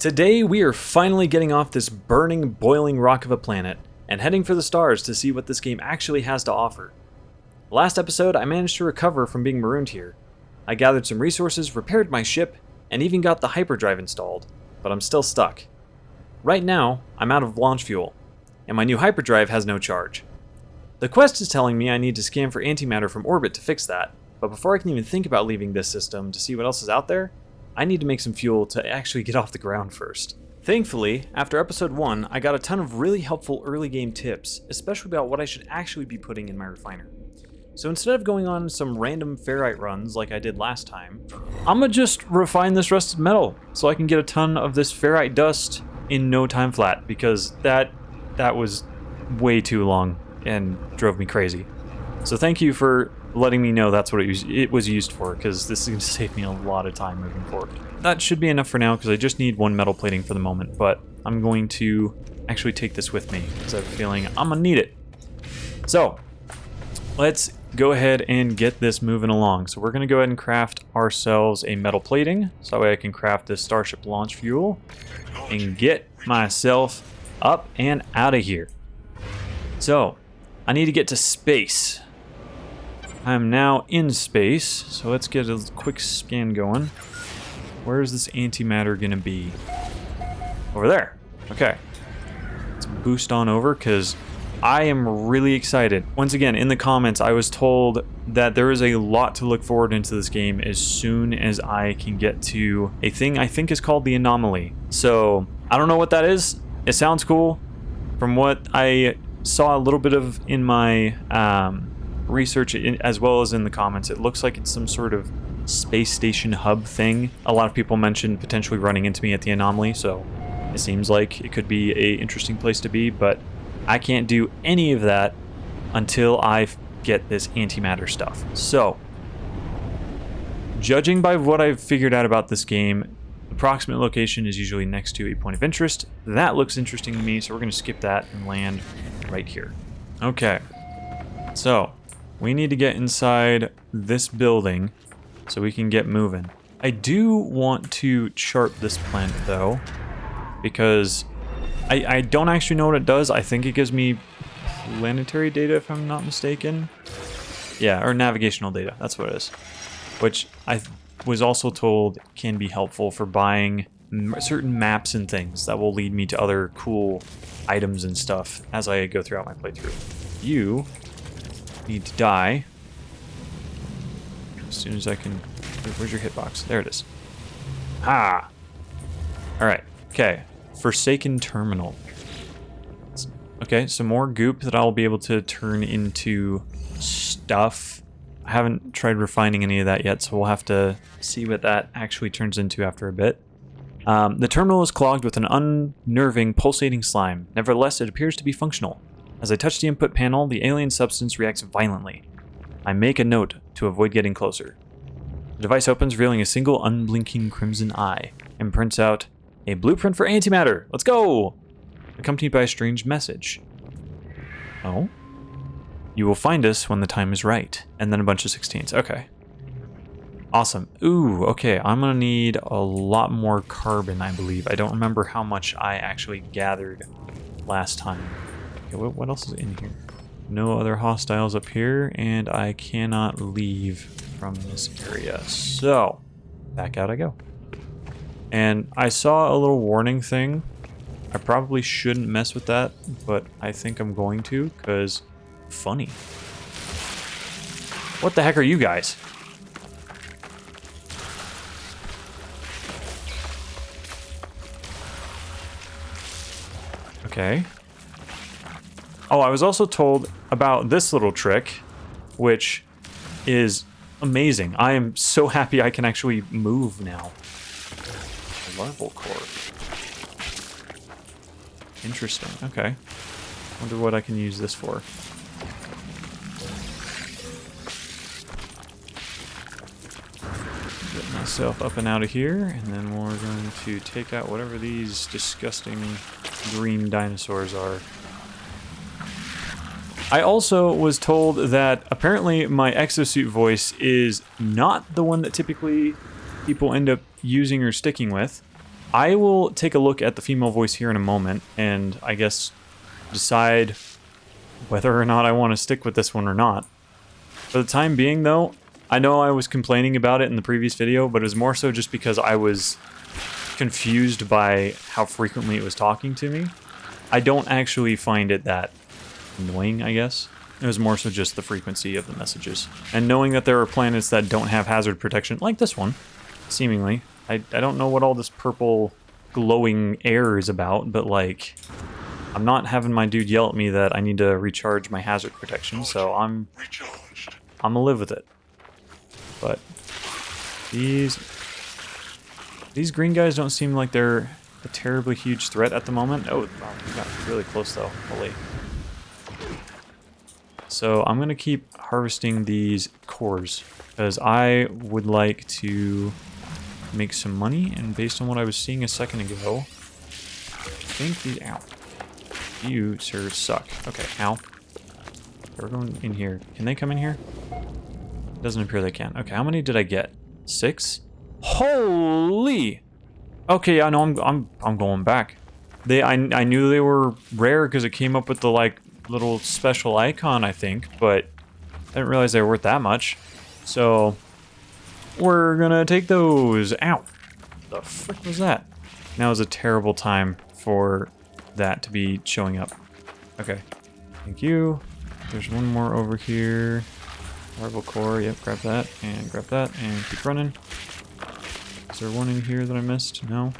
Today we are finally getting off this burning, boiling rock of a planet and heading for the stars to see what this game actually has to offer. Last episode I managed to recover from being marooned here. I gathered some resources, repaired my ship, and even got the hyperdrive installed, but I'm still stuck. Right now, I'm out of launch fuel, and my new hyperdrive has no charge. The quest is telling me I need to scan for antimatter from orbit to fix that, but before I can even think about leaving this system to see what else is out there, I need to make some fuel to actually get off the ground first. Thankfully, after episode 1, I got a ton of really helpful early game tips, especially about what I should actually be putting in my refiner. So instead of going on some random ferrite runs like I did last time, I'm gonna just refine this rusted metal so I can get a ton of this ferrite dust in no time flat, because that was way too long and drove me crazy. So thank you for letting me know that's what it was used for, because this is going to save me a lot of time moving forward. That should be enough for now, because I just need one metal plating for the moment, but I'm going to actually take this with me, because I have a feeling I'm going to need it. So, let's go ahead and get this moving along. So we're going to go ahead and craft ourselves a metal plating, so that way I can craft this starship launch fuel, and get myself up and out of here. So, I need to get to space. I'm now in space, so let's get a quick scan going. Where is this antimatter gonna be? Over there. Okay. Let's boost on over, because I am really excited. Once again, in the comments, I was told that there is a lot to look forward into this game as soon as I can get to a thing I think is called the anomaly. So, I don't know what that is. It sounds cool. From what I saw a little bit of in my research as well as in the comments, it looks like it's some sort of space station hub thing. A lot of people mentioned potentially running into me at the anomaly, so it seems like it could be a interesting place to be, but I can't do any of that until I get this antimatter stuff. So, judging by what I've figured out about this game, approximate location is usually next to a point of interest. That looks interesting to me, so we're going to skip that and land right here. Okay, so we need to get inside this building so we can get moving. I do want to chart this planet though, because I don't actually know what it does. I think it gives me planetary data if I'm not mistaken. Yeah, or navigational data, that's what it is. Which I was also told can be helpful for buying certain maps and things that will lead me to other cool items and stuff as I go throughout my playthrough. You need to die as soon as I can. Where's your hitbox? There it is. Ah! Alright, okay. Forsaken Terminal. Okay, some more goop that I'll be able to turn into stuff. I haven't tried refining any of that yet, so we'll have to see what that actually turns into after a bit. The terminal is clogged with an unnerving, pulsating slime. Nevertheless, it appears to be functional. As I touch the input panel, the alien substance reacts violently. I make a note to avoid getting closer. The device opens, revealing a single unblinking crimson eye, and prints out a blueprint for antimatter. Let's go! Accompanied by a strange message. Oh? You will find us when the time is right. And then a bunch of 16s. Okay. Awesome. Ooh, okay. I'm gonna need a lot more carbon, I believe. I don't remember how much I actually gathered last time. Okay, what else is in here? No other hostiles up here, and I cannot leave from this area. So, back out I go. And I saw a little warning thing. I probably shouldn't mess with that, but I think I'm going to, because funny. What the heck are you guys? Okay. Oh, I was also told about this little trick, which is amazing. I am so happy I can actually move now. A larval core. Interesting. Okay. Wonder what I can use this for. Get myself up and out of here, and then we're going to take out whatever these disgusting green dinosaurs are. I also was told that apparently my exosuit voice is not the one that typically people end up using or sticking with. I will take a look at the female voice here in a moment, and I guess decide whether or not I want to stick with this one or not. For the time being, though, I know I was complaining about it in the previous video, but it was more so just because I was confused by how frequently it was talking to me. I don't actually find it that annoying, I guess. It was more so just the frequency of the messages. And knowing that there are planets that don't have hazard protection, like this one, seemingly. I don't know what all this purple glowing air is about, but like, I'm not having my dude yell at me that I need to recharge my hazard protection, so I'm gonna live with it. But these green guys don't seem like they're a terribly huge threat at the moment. Oh, wow, we got really close though. Holy. So I'm gonna keep harvesting these cores because I would like to make some money, and based on what I was seeing a second ago, I think these, ow, you sir suck. Okay, ow. They're going in here. Can they come in here? Doesn't appear they can. Okay, how many did I get? 6? Holy! Okay, I know I'm going back. I knew they were rare because it came up with the like little special icon, I think, but I didn't realize they were worth that much. So we're gonna take those. Ow! The frick was that? Now is a terrible time for that to be showing up. Okay, thank you. There's one more over here. Larval core, yep, grab that, and keep running. Is there one in here that I missed? No.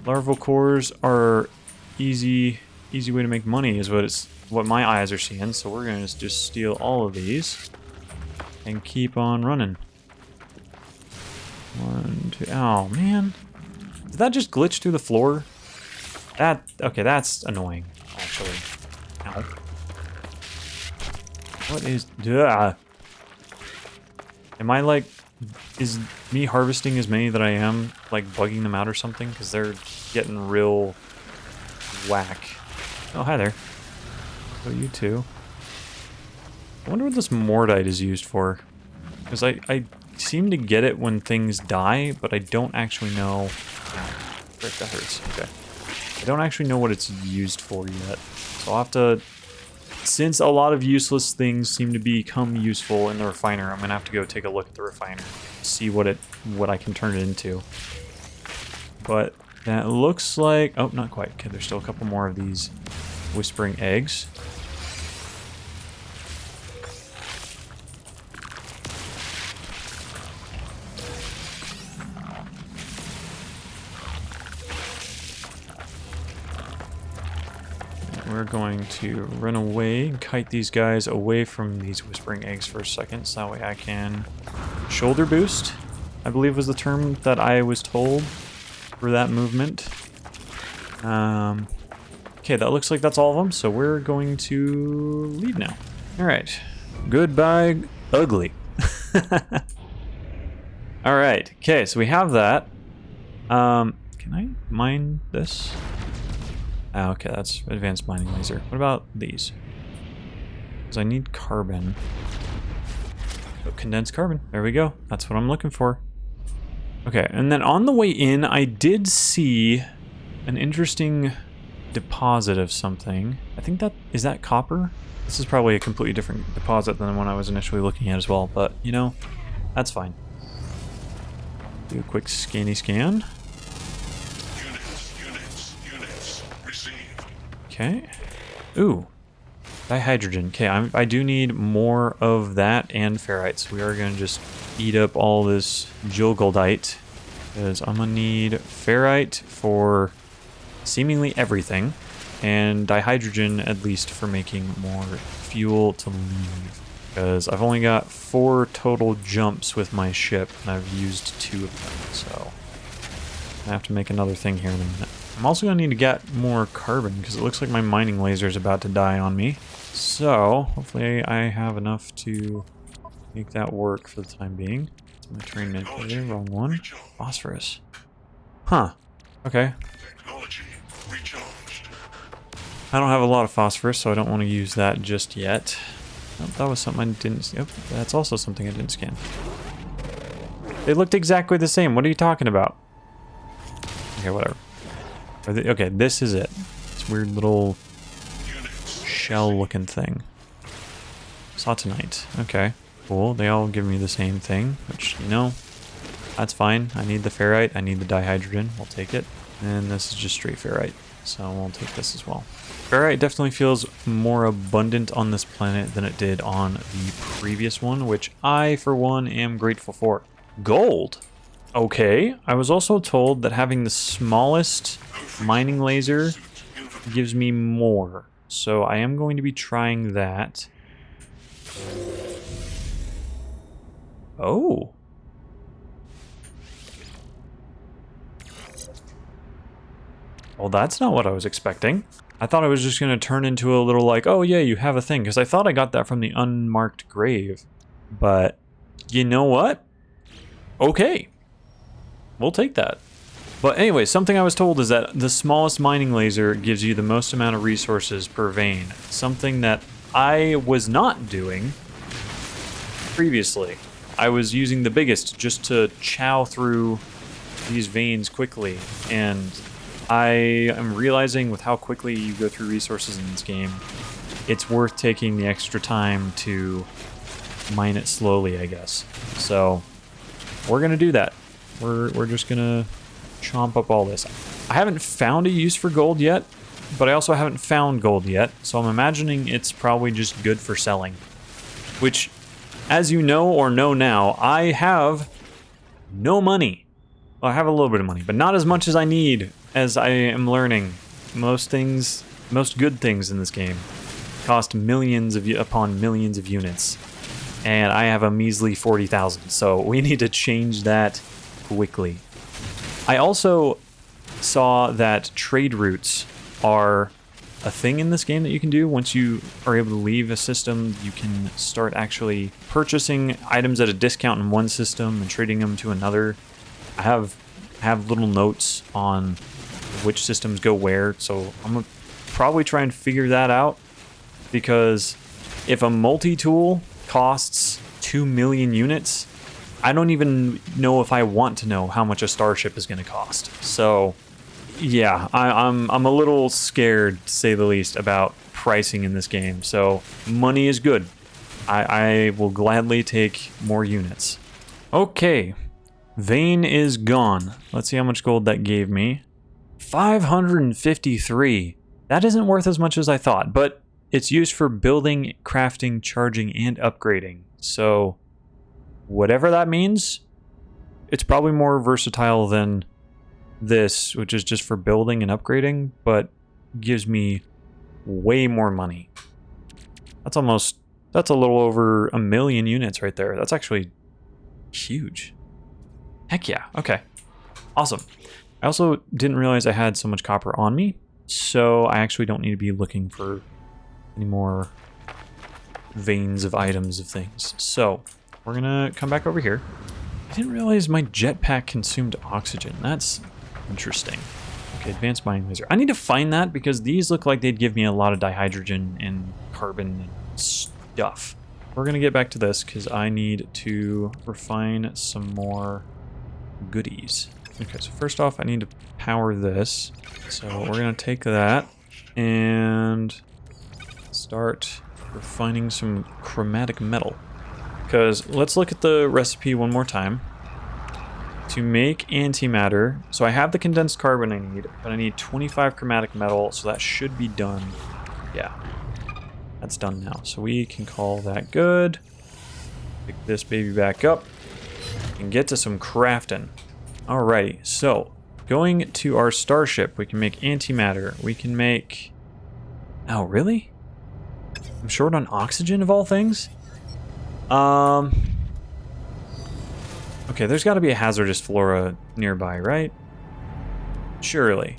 Larval cores are easy way to make money, is what my eyes are seeing. So we're gonna just steal all of these and keep on running. 1, 2. Oh man, did that just glitch through the floor? Okay, that's annoying, actually. Ow. What is... Duh. Am I like... Is me harvesting as many that I am, like, bugging them out or something? Because they're getting real whack. Oh, hi there. Oh, you too. I wonder what this Mordite is used for. Because I seem to get it when things die, but I don't actually know... Ow, frick, that hurts. Okay. I don't actually know what it's used for yet. So I'll have to... Since a lot of useless things seem to become useful in the refiner, I'm gonna have to go take a look at the refiner, see what I can turn it into. But that looks like... Oh, not quite. Okay, there's still a couple more of these whispering eggs. We're going to run away and kite these guys away from these whispering eggs for a second, so that way I can shoulder boost, I believe was the term that I was told for that movement. Okay, that looks like that's all of them, so we're going to leave now. Alright, goodbye, ugly. Alright, okay, so we have that. Can I mine this? Ah, okay, that's advanced mining laser. What about these? Because I need carbon. Oh, condensed carbon. There we go. That's what I'm looking for. Okay, and then on the way in, I did see an interesting deposit of something. I think that... Is that copper? This is probably a completely different deposit than the one I was initially looking at as well, but, you know, that's fine. Do a quick scanny scan. Okay. Ooh. Dihydrogen. Okay, I do need more of that and ferrites. We are going to just eat up all this Jolgoldite, because I'm going to need ferrite for seemingly everything, and dihydrogen at least for making more fuel to leave. Because I've only got 4 total jumps with my ship, and I've used 2 of them, so I have to make another thing here in a minute. I'm also going to need to get more carbon, because it looks like my mining laser is about to die on me. So, hopefully I have enough to make that work for the time being. It's my train manipulator, wrong one. Phosphorus. Huh. Okay. I don't have a lot of phosphorus, so I don't want to use that just yet. Oh, that was something I didn't... Yep, that's also something I didn't scan. They looked exactly the same. What are you talking about? Okay, whatever. Okay, this is it. This weird little shell-looking thing. Sautonite. Okay, cool. They all give me the same thing, which, you know, that's fine. I need the ferrite. I need the dihydrogen. We'll take it. And this is just straight ferrite, so we'll take this as well. Ferrite definitely feels more abundant on this planet than it did on the previous one, which I, for one, am grateful for. Gold! Okay, I was also told that having the smallest mining laser gives me more, so I am going to be trying that. Oh. Well, that's not what I was expecting. I thought I was just going to turn into a little like, oh yeah, you have a thing, because I thought I got that from the unmarked grave. But, you know what? Okay. We'll take that. But anyway, something I was told is that the smallest mining laser gives you the most amount of resources per vein. Something that I was not doing previously. I was using the biggest just to chow through these veins quickly, and I am realizing with how quickly you go through resources in this game, it's worth taking the extra time to mine it slowly, I guess. So we're gonna do that. We're just gonna chomp up all this. I haven't found a use for gold yet, but I also haven't found gold yet, so I'm imagining it's probably just good for selling. Which, as you know or know now, I have no money. Well, I have a little bit of money, but not as much as I need, as I am learning. Most good things in this game cost millions upon millions of units, and I have a measly 40,000, so we need to change that quickly. I also saw that trade routes are a thing in this game that you can do. Once you are able to leave a system, you can start actually purchasing items at a discount in one system and trading them to another. I have little notes on which systems go where, so I'm gonna probably try and figure that out, because if a multi-tool costs 2 million units, I don't even know if I want to know how much a starship is going to cost. So yeah, I'm a little scared, to say the least, about pricing in this game. So money is good. I will gladly take more units. Okay, vein is gone. Let's see how much gold that gave me. 553. That isn't worth as much as I thought, but it's used for building, crafting, charging, and upgrading. So whatever that means, it's probably more versatile than this, which is just for building and upgrading, but gives me way more money. That's a little over 1 million units right there. That's actually huge. Heck yeah, okay. Awesome. I also didn't realize I had so much copper on me, so I actually don't need to be looking for any more veins of items of things. So we're gonna come back over here. I didn't realize my jetpack consumed oxygen. That's interesting. Okay, advanced mining laser. I need to find that because these look like they'd give me a lot of dihydrogen and carbon and stuff. We're gonna get back to this because I need to refine some more goodies. Okay, so first off, I need to power this. So we're gonna take that and start refining some chromatic metal. Because let's look at the recipe one more time. To make antimatter, so I have the condensed carbon I need, but I need 25 chromatic metal, so that should be done. Yeah, that's done now. So we can call that good. Pick this baby back up and get to some crafting. Alrighty, so going to our starship, we can make antimatter. We can make... Oh, really? I'm short on oxygen of all things? Okay, there's got to be a hazardous flora nearby, right? Surely.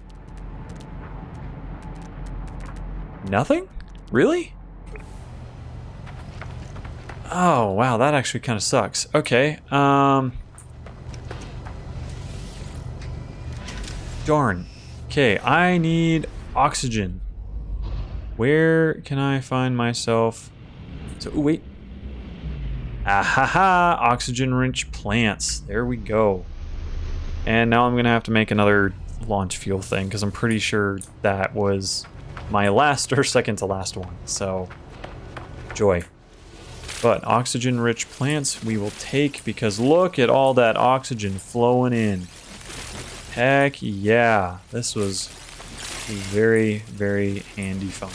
Nothing? Really? Oh, wow, that actually kind of sucks. Okay, darn. Okay, I need oxygen. Where can I find myself? So, ooh, wait. Ahaha, oxygen-rich plants. There we go. And now I'm gonna have to make another launch fuel thing, because I'm pretty sure that was my last or second to last one. So, joy. But oxygen-rich plants we will take, because look at all that oxygen flowing in. Heck yeah. This was a very, very handy find.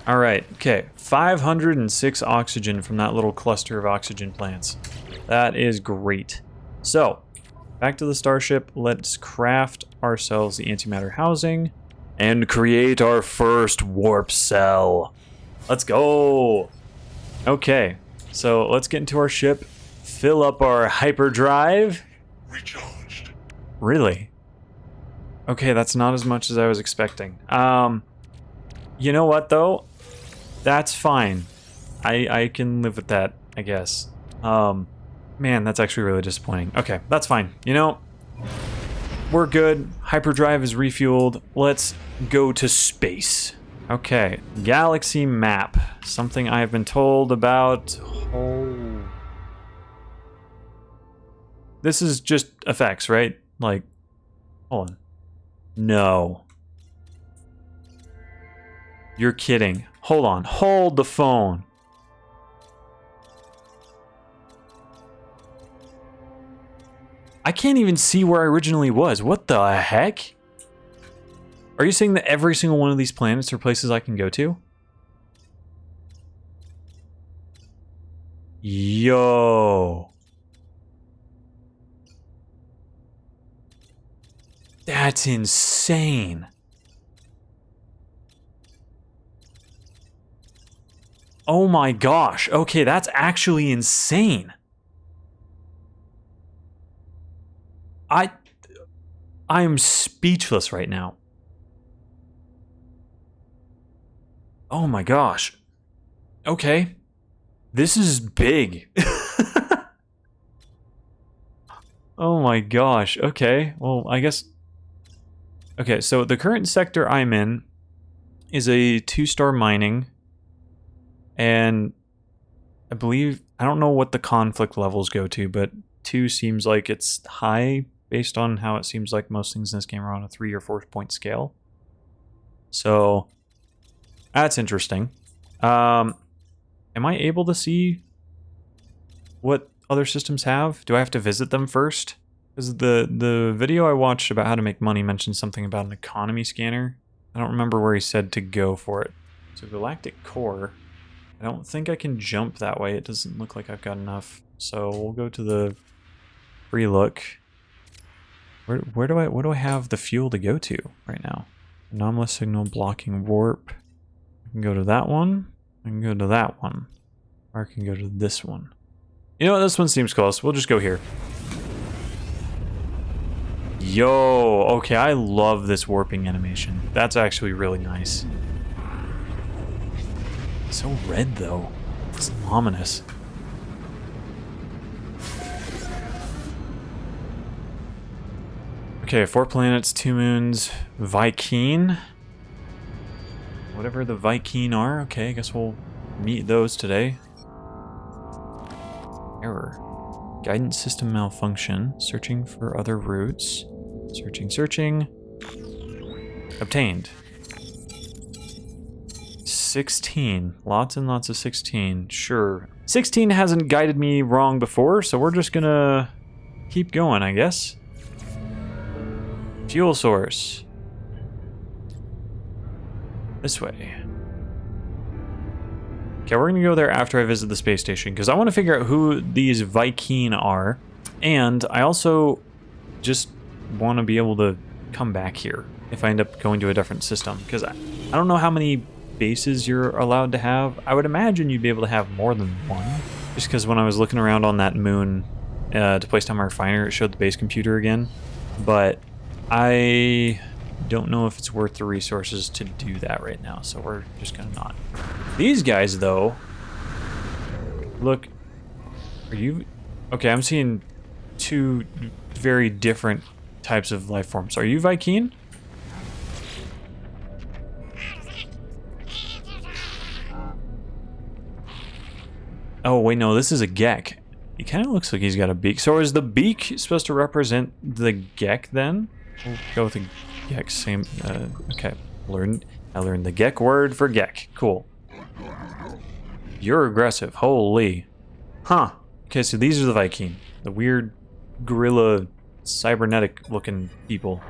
Alright, okay. 506 oxygen from that little cluster of oxygen plants. That is great. So, back to the starship. Let's craft ourselves the antimatter housing and create our first warp cell. Let's go! Okay, so let's get into our ship, fill up our hyperdrive. Recharged. Really? Okay, that's not as much as I was expecting. You know what though? That's fine. I can live with that, I guess. Man, that's actually really disappointing. Okay, that's fine. You know, we're good. Hyperdrive is refueled. Let's go to space. Okay, galaxy map. Something I have been told about. Oh. This is just effects, right? Like, hold on. No. You're kidding. Hold on. Hold the phone. I can't even see where I originally was. What the heck? Are you saying that every single one of these planets are places I can go to? Yo. That's insane. Oh my gosh. Okay, that's actually insane. I am speechless right now. Oh my gosh. Okay. This is big. Oh my gosh. Okay. Well, I guess... Okay, so the current sector I'm in is a 2-star mining. And I believe... I don't know what the conflict levels go to, but 2 seems like it's high based on how it seems like most things in this game are on a 3 or 4 point scale. So... that's interesting. Am I able to see what other systems have? Do I have to visit them first? Because the video I watched about how to make money mentioned something about an economy scanner. I don't remember where he said to go for it. So Galactic Core. I don't think I can jump that way. It doesn't look like I've got enough. So we'll go to the free look. Where do I have the fuel to go to right now? Anomalous signal blocking warp. I can go to that one. I can go to that one. Or I can go to this one. You know what? This one seems close. We'll just go here. Yo, okay, I love this warping animation. That's actually really nice. So red, though. It's ominous. Okay, 4 planets, 2 moons, Vy'keen. Whatever the Vy'keen are. Okay, I guess we'll meet those today. Error. Guidance system malfunction. Searching for other routes. Searching. Obtained. 16. Lots and lots of 16. Sure. 16 hasn't guided me wrong before, so we're just gonna keep going, I guess. Fuel source. This way. Okay, we're gonna go there after I visit the space station, because I want to figure out who these Vy'keen are, and I also just want to be able to come back here if I end up going to a different system, because I don't know how many bases you're allowed to have. I would imagine you'd be able to have more than one, just because when I was looking around on that moon to place down my refiner, it showed the base computer again, but I don't know if it's worth the resources to do that right now, so we're just gonna not. These guys, though, look, are you... Okay, I'm seeing 2 very different types of life forms. Are you Vy'keen? Oh, wait, no, this is a Gek. He kind of looks like he's got a beak. So is the beak supposed to represent the Gek then? We'll go with the Gek. Same. Okay. I learned the Gek word for Gek. Cool. You're aggressive. Holy. Huh. Okay, so these are the Viking. The weird gorilla cybernetic looking people.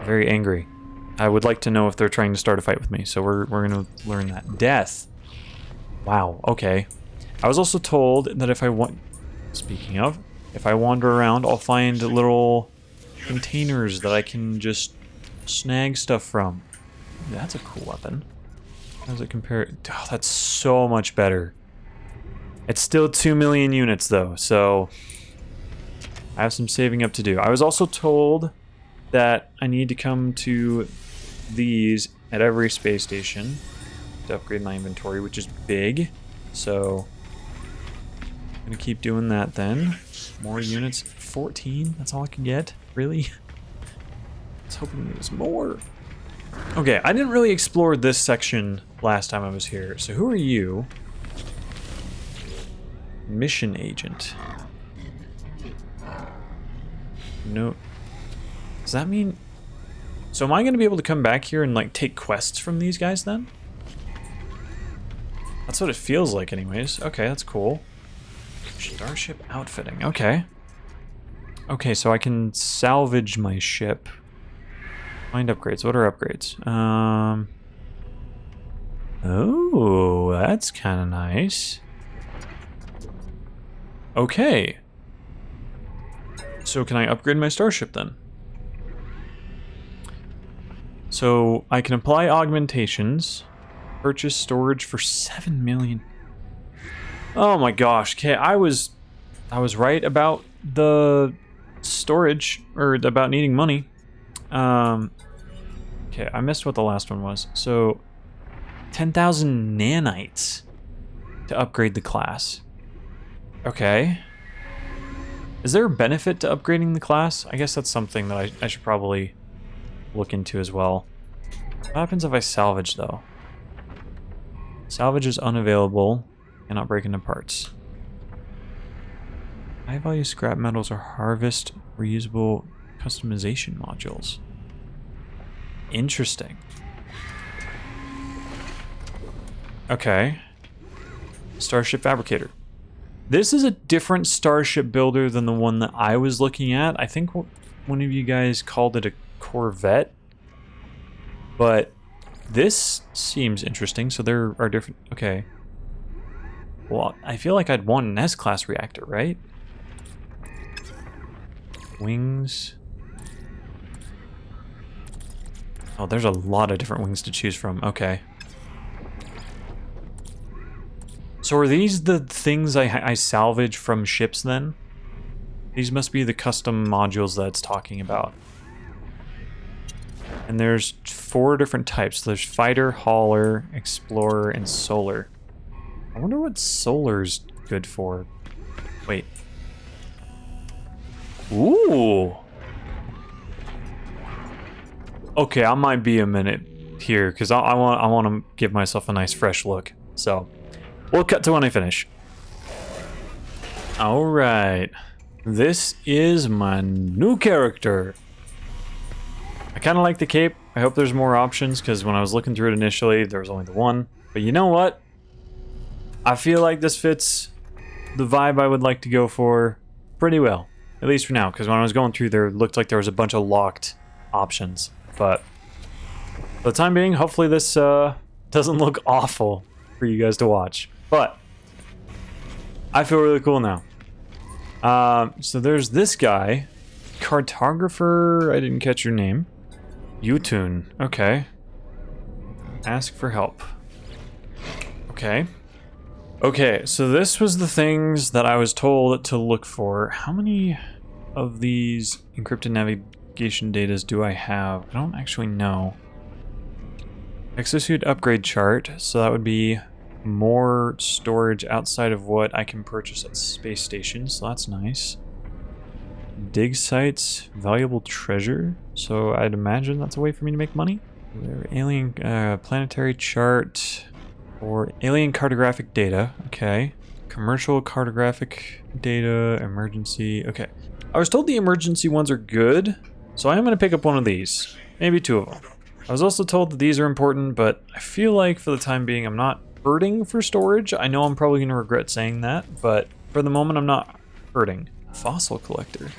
Very angry. I would like to know if they're trying to start a fight with me, so we're gonna learn that. Death. Wow, okay. I was also told that if I want... Speaking of, if I wander around, I'll find little containers that I can just snag stuff from. That's a cool weapon. How does it compare? Oh, that's so much better. It's still 2 million units though, so I have some saving up to do. I was also told that I need to come to these at every space station to upgrade my inventory, which is big. So I'm gonna keep doing that then. More units. 14? That's all I can get? Really? I was hoping there was more. Okay, I didn't really explore this section last time I was here. So who are you? Mission agent. No. Does that mean... So am I going to be able to come back here and like take quests from these guys then? That's what it feels like anyways. Okay, that's cool. Starship outfitting. Okay. Okay, so I can salvage my ship. Find upgrades. What are upgrades? Oh, that's kind of nice. Okay. So can I upgrade my starship then? So I can apply augmentations, purchase storage for 7 million. Oh my gosh. Okay, I was right about the storage, or about needing money. Okay, I missed what the last one was. So 10,000 nanites to upgrade the class. Okay. Is there a benefit to upgrading the class? I guess that's something that I should probably look into as well. What happens if I salvage, though? Salvage is unavailable. Cannot break into parts. High value scrap metals or harvest reusable customization modules. Interesting. Okay. Starship fabricator. This is a different starship builder than the one that I was looking at. I think one of you guys called it a Corvette. But this seems interesting. So there are different... Okay. Well, I feel like I'd want an S-class reactor, right? Wings. Oh, there's a lot of different wings to choose from. Okay. So are these the things I salvage from ships then? These must be the custom modules that it's talking about. And there's 4 different types. There's fighter, hauler, explorer, and solar. I wonder what solar's good for. Wait. Ooh. Okay, I might be a minute here because I want to give myself a nice fresh look. So we'll cut to when I finish. All right, this is my new character. I kind of like the cape. I hope there's more options because when I was looking through it initially, there was only the one. But you know what? I feel like this fits the vibe I would like to go for pretty well. At least for now, because when I was going through there, it looked like there was a bunch of locked options. But for the time being, hopefully this doesn't look awful for you guys to watch. But I feel really cool now. So there's this guy. Cartographer, I didn't catch your name. Utun, okay. Ask for help. Okay. Okay, so this was the things that I was told to look for. How many of these encrypted navigation datas do I have? I don't actually know. Exosuit upgrade chart, so that would be more storage outside of what I can purchase at space stations, so that's nice. Dig sites, valuable treasure, so I'd imagine that's a way for me to make money. Alien planetary chart or alien cartographic data, okay. Commercial cartographic data, emergency. Okay. I was told the emergency ones are good, so I am going to pick up one of these. Maybe two of them. I was also told that these are important, but I feel like for the time being I'm not hurting for storage. I know I'm probably going to regret saying that, but for the moment I'm not hurting. Fossil collector.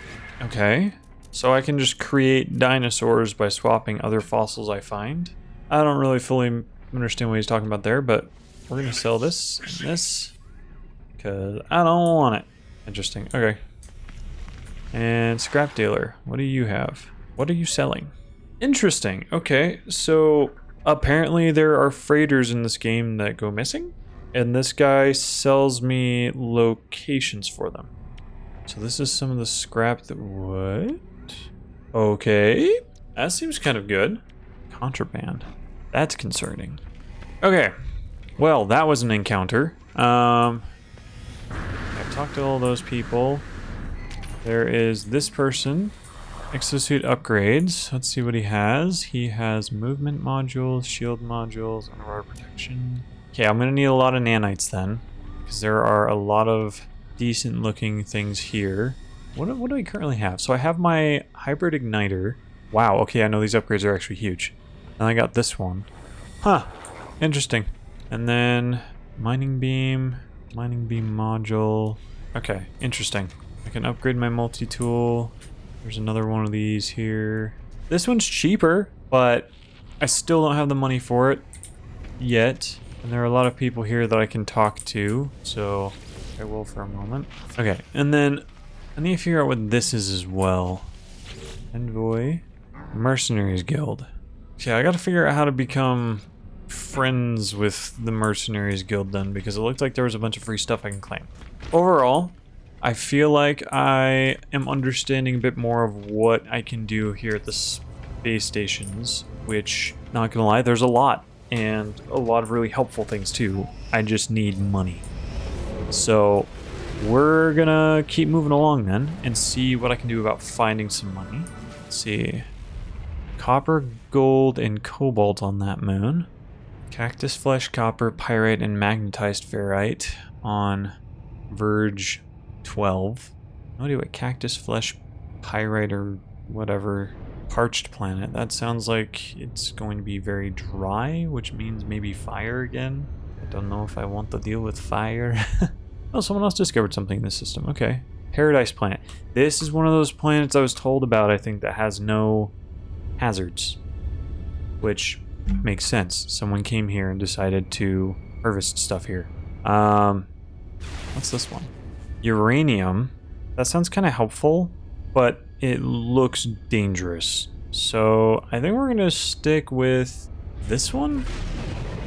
Okay. So I can just create dinosaurs by swapping other fossils I find. I don't really fully understand what he's talking about there, but we're going to sell this and this because I don't want it. Interesting. Okay. And scrap dealer. What do you have? What are you selling? Interesting. Okay. So apparently there are freighters in this game that go missing, and this guy sells me locations for them. So this is some of the scrap that... What? Okay. That seems kind of good. Contraband. That's concerning. Okay. Well, that was an encounter. I've talked to all those people. There is this person. Exosuit upgrades. Let's see what he has. He has movement modules, shield modules, underwater protection. Okay, I'm gonna need a lot of nanites then, because there are a lot of decent looking things here. What do I currently have? So I have my hybrid igniter. Wow, okay, I know these upgrades are actually huge. And I got this one. Huh, interesting. And then mining beam module. Okay, interesting. I can upgrade my multi-tool. There's another one of these here. This one's cheaper, but I still don't have the money for it yet. And there are a lot of people here that I can talk to, so I will for a moment. Okay, and then I need to figure out what this is as well. Envoy. Mercenaries Guild. Okay, I gotta figure out how to become friends with the Mercenaries Guild then, because it looked like there was a bunch of free stuff I can claim. Overall, I feel like I am understanding a bit more of what I can do here at the space stations, which, not gonna lie, there's a lot, and a lot of really helpful things too. I just need money. So we're gonna keep moving along then and see what I can do about finding some money. Let's see. Copper, gold, and cobalt on that moon. Cactus flesh, copper, pyrite, and magnetized ferrite on Verge 12. No idea what cactus flesh, pyrite, or whatever. Parched planet. That sounds like it's going to be very dry, which means maybe fire again. I don't know if I want to deal with fire. Oh, someone else discovered something in this system. Okay. Paradise planet. This is one of those planets I was told about, I think, that has no hazards. Which makes sense. Someone came here and decided to harvest stuff here. What's this one? Uranium. That sounds kind of helpful, but it looks dangerous. So I think we're going to stick with this one.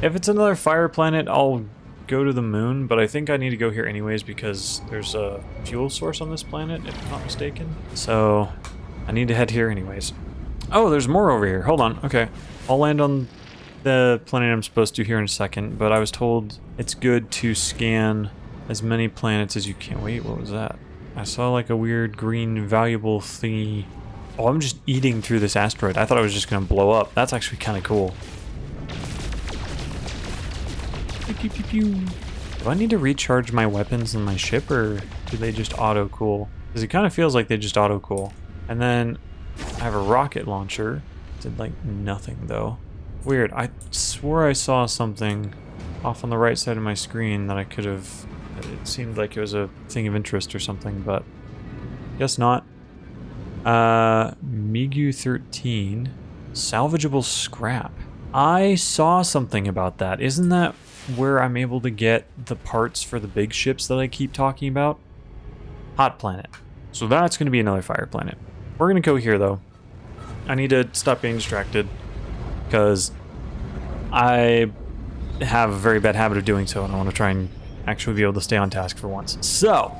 If it's another fire planet, I'll go to the moon, but I think I need to go here anyways because there's a fuel source on this planet, if I'm not mistaken. So I need to head here anyways. Oh, there's more over here. Hold on. Okay. I'll land on the planet I'm supposed to here in a second, but I was told it's good to scan as many planets as you can. Wait, what was that? I saw like a weird green valuable thingy. Oh, I'm just eating through this asteroid. I thought it was just gonna blow up. That's actually kind of cool. Pew, pew, pew, pew. Do I need to recharge my weapons in my ship, or do they just auto-cool? Because it kind of feels like they just auto-cool. And then I have a rocket launcher. Did like nothing though. Weird. I swore I saw something off on the right side of my screen that I could have... It seemed like it was a thing of interest or something, but guess not. Migu 13. Salvageable scrap. I saw something about that. Isn't that where I'm able to get the parts for the big ships that I keep talking about? Hot planet. So that's going to be another fire planet. We're going to go here, though. I need to stop being distracted, because I have a very bad habit of doing so, and I want to try and actually be able to stay on task for once. So,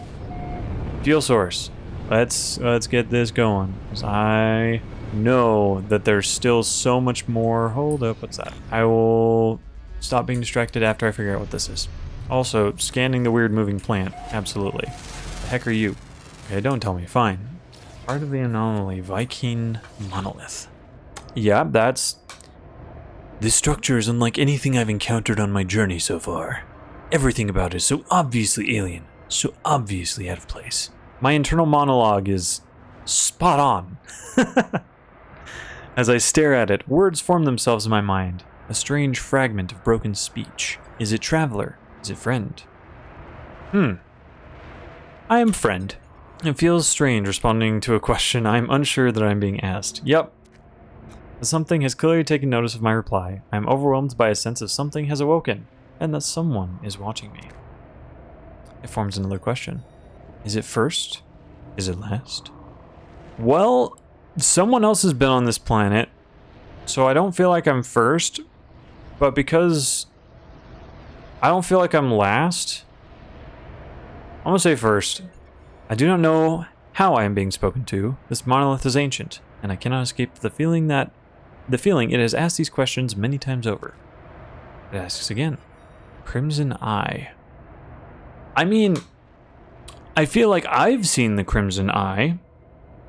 fuel source. Let's get this going, because I know that there's still so much more. Hold up, what's that? I will stop being distracted after I figure out what this is. Also, scanning the weird moving plant. Absolutely. The heck are you? Okay, don't tell me. Fine. Part of the anomaly. Viking monolith. Yeah, that's... This structure is unlike anything I've encountered on my journey so far. Everything about it is so obviously alien, so obviously out of place. My internal monologue is spot on. As I stare at it, words form themselves in my mind. A strange fragment of broken speech. Is it traveler? Is it friend? I am friend. It feels strange responding to a question I am unsure that I am being asked. Yep. Something has clearly taken notice of my reply. I am overwhelmed by a sense of something has awoken, and that someone is watching me. It forms another question. Is it first? Is it last? Well, someone else has been on this planet, so I don't feel like I'm first, but because I don't feel like I'm last, I'm gonna say first. I do not know how I am being spoken to. This monolith is ancient, and I cannot escape the feeling it has asked these questions many times over. It asks again. Crimson Eye. I mean, I feel like I've seen the Crimson Eye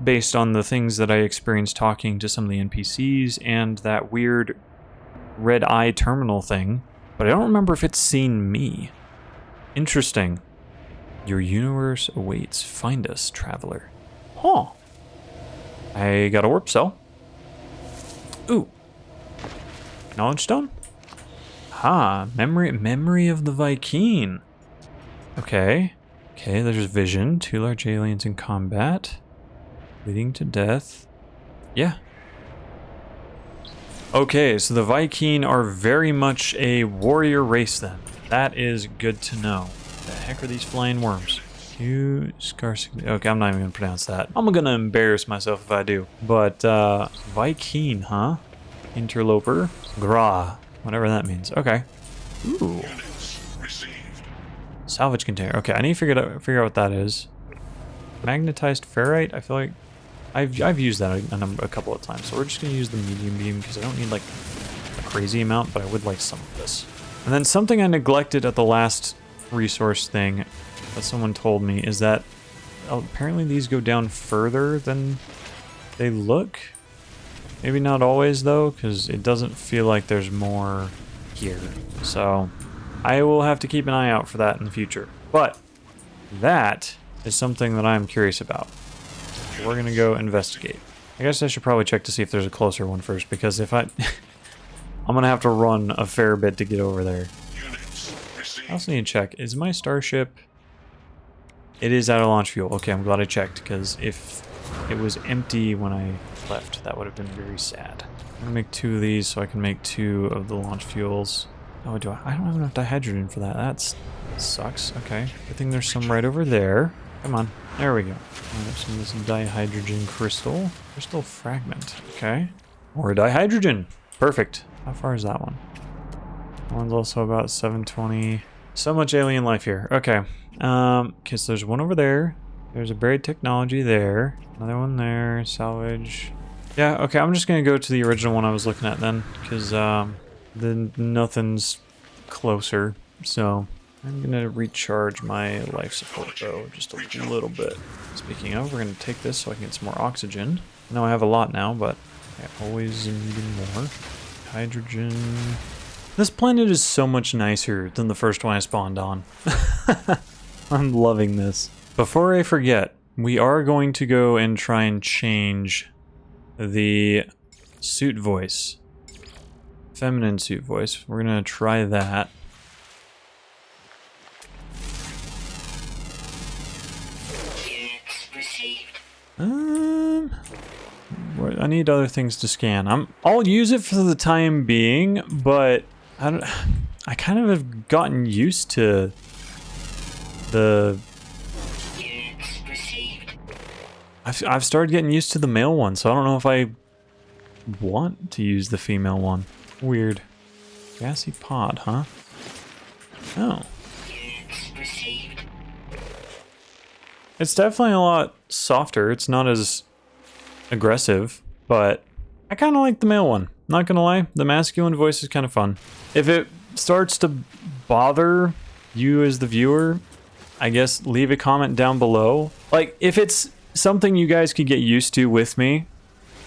based on the things that I experienced talking to some of the NPCs and that weird red eye terminal thing, but I don't remember if it's seen me. Interesting. Your universe awaits. Find us, traveler. Huh. I got a warp cell. Ooh. Knowledge stone? Memory of the Vy'keen. Okay, there's vision. 2 large aliens in combat. Leading to death. Yeah. Okay, so the Vy'keen are very much a warrior race then. That is good to know. What the heck are these flying worms? Okay, I'm not even gonna pronounce that. I'm gonna embarrass myself if I do. But, Vy'keen, huh? Interloper. Gra. Whatever that means. Okay. Ooh. Salvage container. Okay, I need to figure out what that is. Magnetized ferrite. I feel like I've used that a couple of times. So we're just gonna use the medium beam because I don't need like a crazy amount, but I would like some of this. And then something I neglected at the last resource thing that someone told me is that apparently these go down further than they look. Maybe not always though, because it doesn't feel like there's more here. So I will have to keep an eye out for that in the future. But that is something that I'm curious about. So we're gonna go investigate. I guess I should probably check to see if there's a closer one first, because if I'm gonna have to run a fair bit to get over there. I also need to check, is my starship... It is out of launch fuel. Okay, I'm glad I checked, because if it was empty when I left, that would have been very sad. I'm gonna make 2 of these so I can make 2 of the launch fuels. Oh, I don't have enough dihydrogen for that. That sucks. Okay. Good thing there's some right over there. Come on. There we go. Some of this dihydrogen crystal. Crystal fragment. Okay. More dihydrogen. Perfect. How far is that one? That one's also about 720. So much alien life here. Okay. Okay, so there's one over there. There's a buried technology there. Another one there. Salvage. Yeah, okay, I'm just gonna go to the original one I was looking at then, because then nothing's closer. So I'm gonna recharge my life support though, just a little bit. Speaking of, we're gonna take this so I can get some more oxygen. I know I have a lot now, but I always need more. Hydrogen. This planet is so much nicer than the first one I spawned on. I'm loving this. Before I forget, we are going to go and try and change the suit voice. Feminine suit voice. We're gonna try that. I need other things to scan. I'll use it for the time being, but I kind of have gotten used to the... I've started getting used to the male one, so I don't know if I want to use the female one. Weird. Gassy pod, huh? Oh. It's definitely a lot softer. It's not as aggressive, but I kind of like the male one. Not gonna lie, the masculine voice is kind of fun. If it starts to bother you as the viewer, I guess leave a comment down below. Like, if it's something you guys could get used to with me,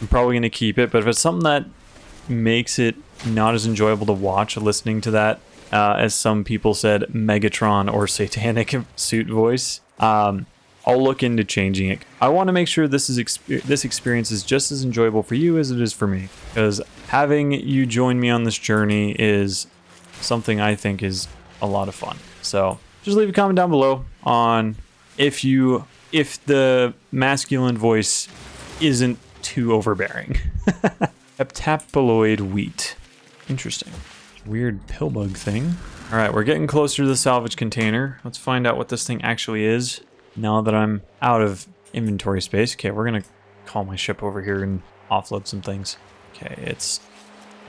I'm probably gonna keep it, but if it's something that makes it not as enjoyable to watch listening to that as some people said, Megatron or Satanic suit voice. I'll look into changing it. I want to make sure this experience is just as enjoyable for you as it is for me, because having you join me on this journey is something I think is a lot of fun. So just leave a comment down below on if the masculine voice isn't too overbearing. Heptaploid wheat. Interesting. Weird pill bug thing. All right, we're getting closer to the salvage container. Let's find out what this thing actually is now that I'm out of inventory space. Okay, we're gonna call my ship over here and offload some things. Okay, it's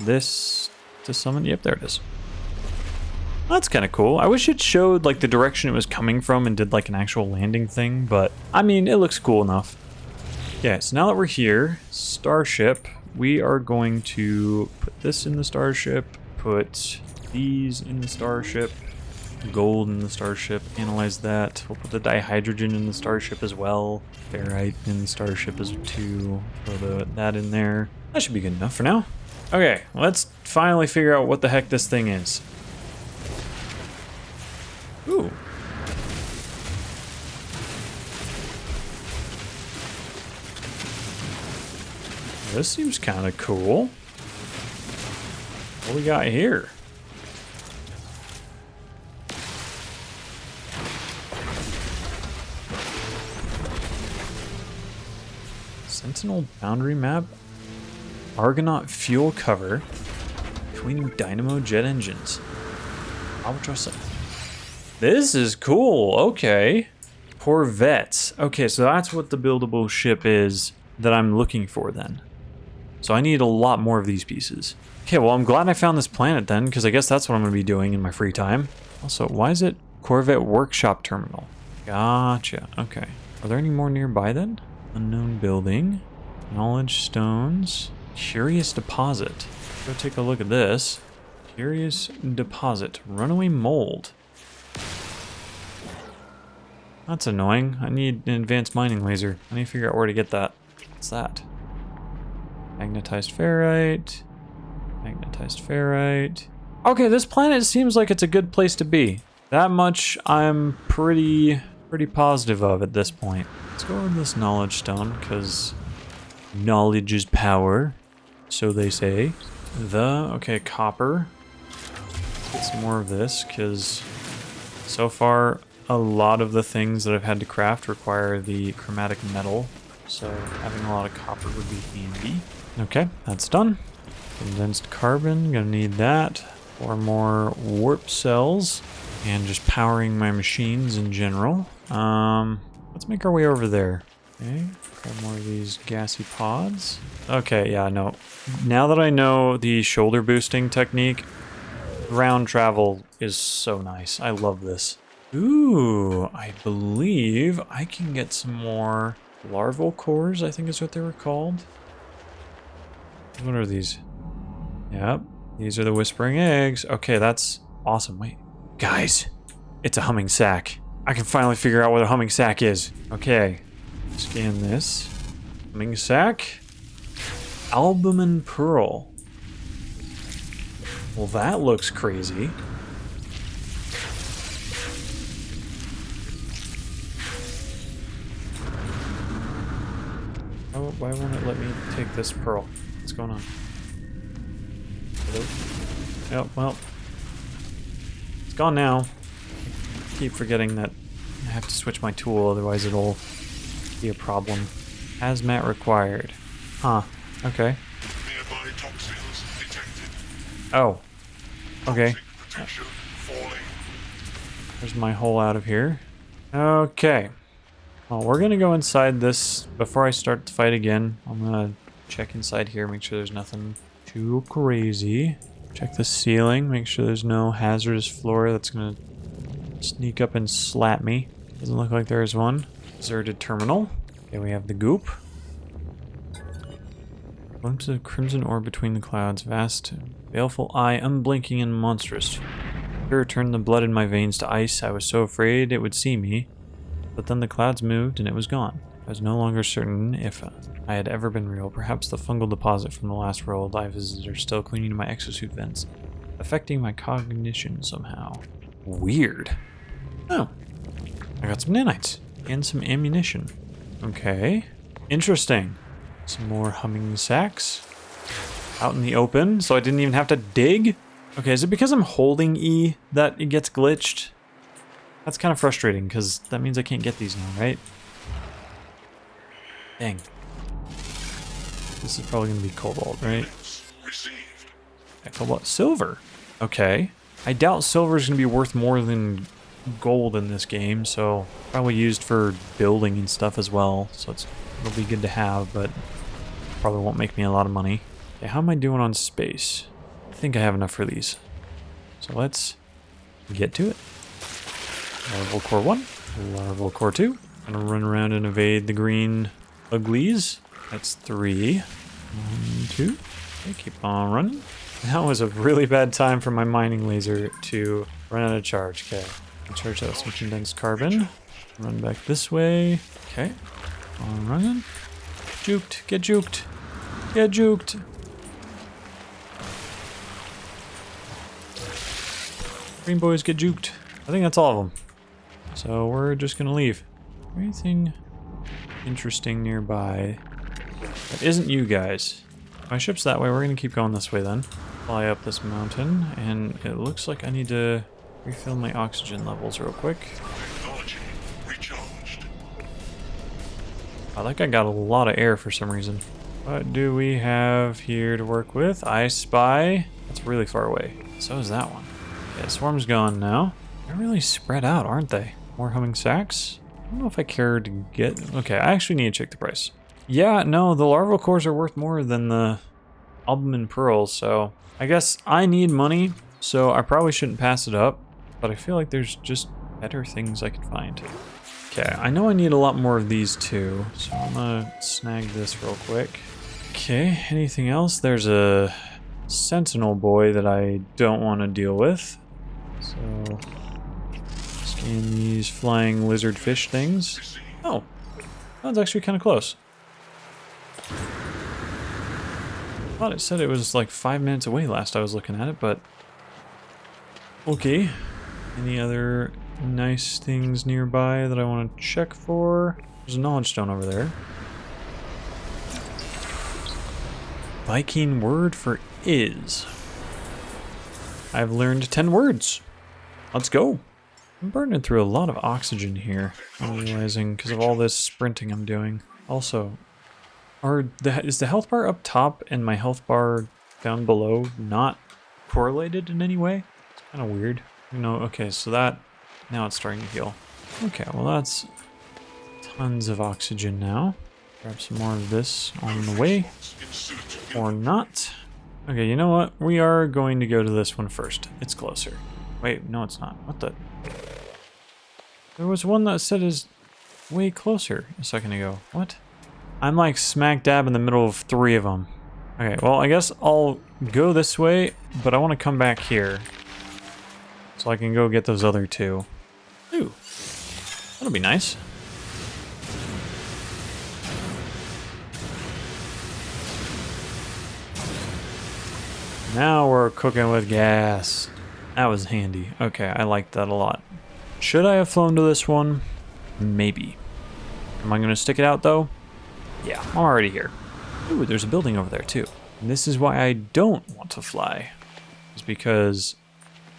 this to summon. Yep, there it is. That's kind of cool. I wish it showed like the direction it was coming from and did like an actual landing thing, but I mean, it looks cool enough. Yeah, so now that we're here, starship, we are going to put this in the starship, put these in the starship, gold in the starship, analyze that. We'll put the dihydrogen in the starship as well. Ferrite in the starship as too. Throw that in there. That should be good enough for now. Okay, let's finally figure out what the heck this thing is. Ooh. This seems kind of cool. What we got here? Sentinel boundary map. Argonaut fuel cover between dynamo jet engines. Albatross. This is cool. Okay. Corvettes. Okay, so that's what the buildable ship is that I'm looking for then. So I need a lot more of these pieces. Okay, well, I'm glad I found this planet then, because I guess that's what I'm going to be doing in my free time. Also, why is it Corvette Workshop Terminal? Gotcha. Okay. Are there any more nearby then? Unknown building. Knowledge stones. Curious deposit. Go take a look at this. Curious deposit. Runaway mold. That's annoying. I need an advanced mining laser. I need to figure out where to get that. What's that? Magnetized ferrite. Magnetized ferrite. Okay, this planet seems like it's a good place to be. That much I'm pretty positive of at this point. Let's go over this knowledge stone, because knowledge is power, so they say. Okay, copper. Let's get some more of this, because so far a lot of the things that I've had to craft require the chromatic metal, so having a lot of copper would be handy. Okay, that's done. Condensed carbon, gonna need that. 4 more warp cells, and just powering my machines in general. Let's make our way over there. Okay, grab more of these gassy pods. Okay, yeah, no. Now that I know the shoulder boosting technique, ground travel is so nice. I love this. Ooh, I believe I can get some more larval cores, I think is what they were called. What are these? Yep, these are the whispering eggs. Okay, that's awesome. Wait, guys, it's a humming sack. I can finally figure out what a humming sack is. Okay, scan this. Humming sack. Albumin pearl. Well, that looks crazy. Oh, why won't it let me take this pearl? What's going on? Hello? Oh, well. It's gone now. I keep forgetting that I have to switch my tool, otherwise it'll be a problem. Hazmat required. Huh. Okay. Nearby toxins detected. Oh. Okay. Potential falling. There's my hole out of here. Okay. Well, we're gonna go inside this before I start the fight again. I'm gonna check inside here, make sure there's nothing too crazy. Check the ceiling, make sure there's no hazardous flora that's gonna sneak up and slap me. Doesn't look like there's one. Deserted terminal. Okay, we have the goop. Glimpse of crimson orb between the clouds, vast, baleful eye, unblinking and monstrous. Fear turned the blood in my veins to ice. I was so afraid it would see me. But then the clouds moved and it was gone. I was no longer certain if I had ever been real. Perhaps the fungal deposit from the last world I visited are still clinging to my exosuit vents. affecting my cognition somehow. Weird. Oh, I got some nanites and some ammunition. Okay, interesting. Some more humming sacks out in the open, so I didn't even have to dig. Okay, is it because I'm holding E that it gets glitched? That's kind of frustrating because that means I can't get these now, right? Dang. This is probably going to be cobalt, right? Received. Yeah, cobalt. Silver. Okay. I doubt silver is going to be worth more than gold in this game, so probably used for building and stuff as well. So it'll be good to have, but probably won't make me a lot of money. Okay, how am I doing on space? I think I have enough for these. So let's get to it. Larval core 1, larval core 2. I'm gonna run around and evade the green uglies. That's 3. 1, 2. Okay, keep on running. That was a really bad time for my mining laser to run out of charge. Okay, charge that with some condensed carbon. Run back this way. Okay, on running. Juked, get juked, get juked. Green boys get juked. I think that's all of them. So we're just gonna leave. Anything interesting nearby that isn't you guys? My ship's that way. We're gonna keep going this way then. Fly up this mountain, and it looks like I need to refill my oxygen levels real quick. Technology recharged. I think I got a lot of air for some reason. What do we have here to work with? I spy. That's really far away. So is that one. Okay, swarm's gone now. They're really spread out, aren't they? More humming sacks? I don't know if I care to get... Okay, I actually need to check the price. Yeah, no, the larval cores are worth more than the albumin pearls, so... I guess I need money, so I probably shouldn't pass it up, but I feel like there's just better things I could find. Okay, I know I need a lot more of these too, so I'm gonna snag this real quick. Okay, anything else? There's a Sentinel boy that I don't want to deal with. So, scan these flying lizard fish things. Oh, that's actually kind of close. I thought it said it was like 5 minutes away last I was looking at it, but... Okay. Any other nice things nearby that I want to check for? There's a knowledge stone over there. Viking word for is. I've learned 10 words. Let's go. I'm burning through a lot of oxygen here. I'm realizing because of all this sprinting I'm doing. Also, is the health bar up top and my health bar down below not correlated in any way? It's kind of weird. Okay, so now it's starting to heal. Okay, well that's tons of oxygen now. Grab some more of this on the way. Or not. Okay, you know what? We are going to go to this one first. It's closer. Wait, no it's not. What the? There was one that said is way closer a second ago. What? I'm like smack dab in the middle of 3 of them. Okay, well I guess I'll go this way, but I want to come back here. So I can go get those other 2. Ooh, that'll be nice. Now we're cooking with gas. That was handy. Okay, I liked that a lot. Should I have flown to this one? Maybe. Am I going to stick it out though? Yeah, I'm already here. Ooh, there's a building over there too. And this is why I don't want to fly. It's because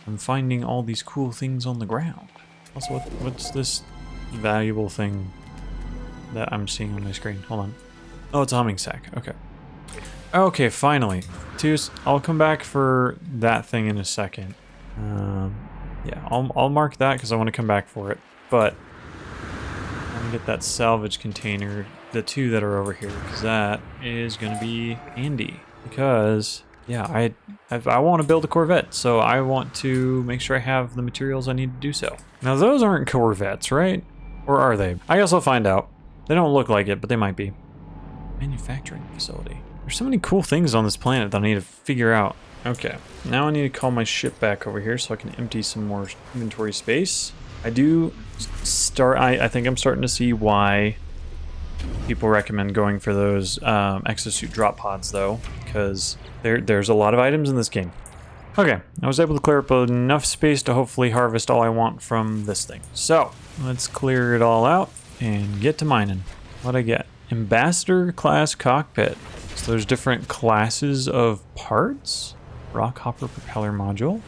I'm finding all these cool things on the ground. Also, what's this valuable thing that I'm seeing on my screen? Hold on. Oh, it's a humming sack. Okay. Okay, finally. I'll come back for that thing in a second. Yeah, I'll mark that because I want to come back for it. But I'm gonna get that salvage container, the 2 that are over here, because that is gonna be handy. Because yeah, I want to build a Corvette, so I want to make sure I have the materials I need to do so. Now those aren't Corvettes, right? Or are they? I guess I'll find out. They don't look like it, but they might be. Manufacturing facility. There's so many cool things on this planet that I need to figure out. Okay, now I need to call my ship back over here so I can empty some more inventory space. I think I'm starting to see why people recommend going for those exosuit drop pods though, because there's a lot of items in this game. Okay, I was able to clear up enough space to hopefully harvest all I want from this thing. So, let's clear it all out and get to mining. What'd I get? Ambassador class cockpit. So there's different classes of parts. Rock hopper propeller module.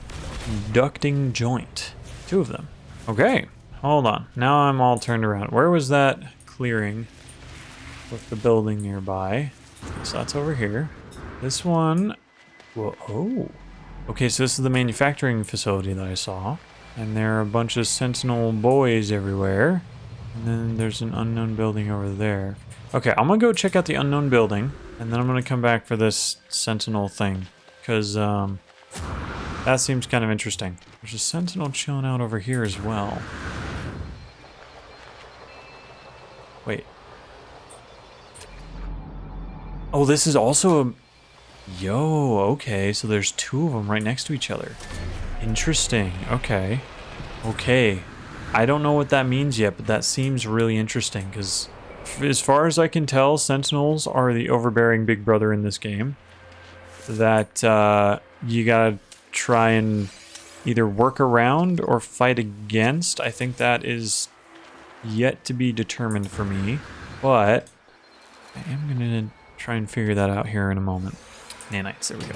Ducting joint. 2 of them. Okay, hold on. Now I'm all turned around. Where was that clearing with the building nearby? So that's over here. This one... Whoa, oh. Okay, so this is the manufacturing facility that I saw. And there are a bunch of Sentinel boys everywhere. And then there's an unknown building over there. Okay, I'm gonna go check out the unknown building. And then I'm gonna come back for this Sentinel thing. Because, that seems kind of interesting. There's a Sentinel chilling out over here as well. Wait. Oh, this is also a... Yo, okay, so there's 2 of them right next to each other. Interesting, okay. Okay. I don't know what that means yet, but that seems really interesting, because as far as I can tell, Sentinels are the overbearing big brother in this game. That you gotta try and either work around or fight against. I think that is yet to be determined for me, but I am gonna try and figure that out here in a moment. Nanites, there we go.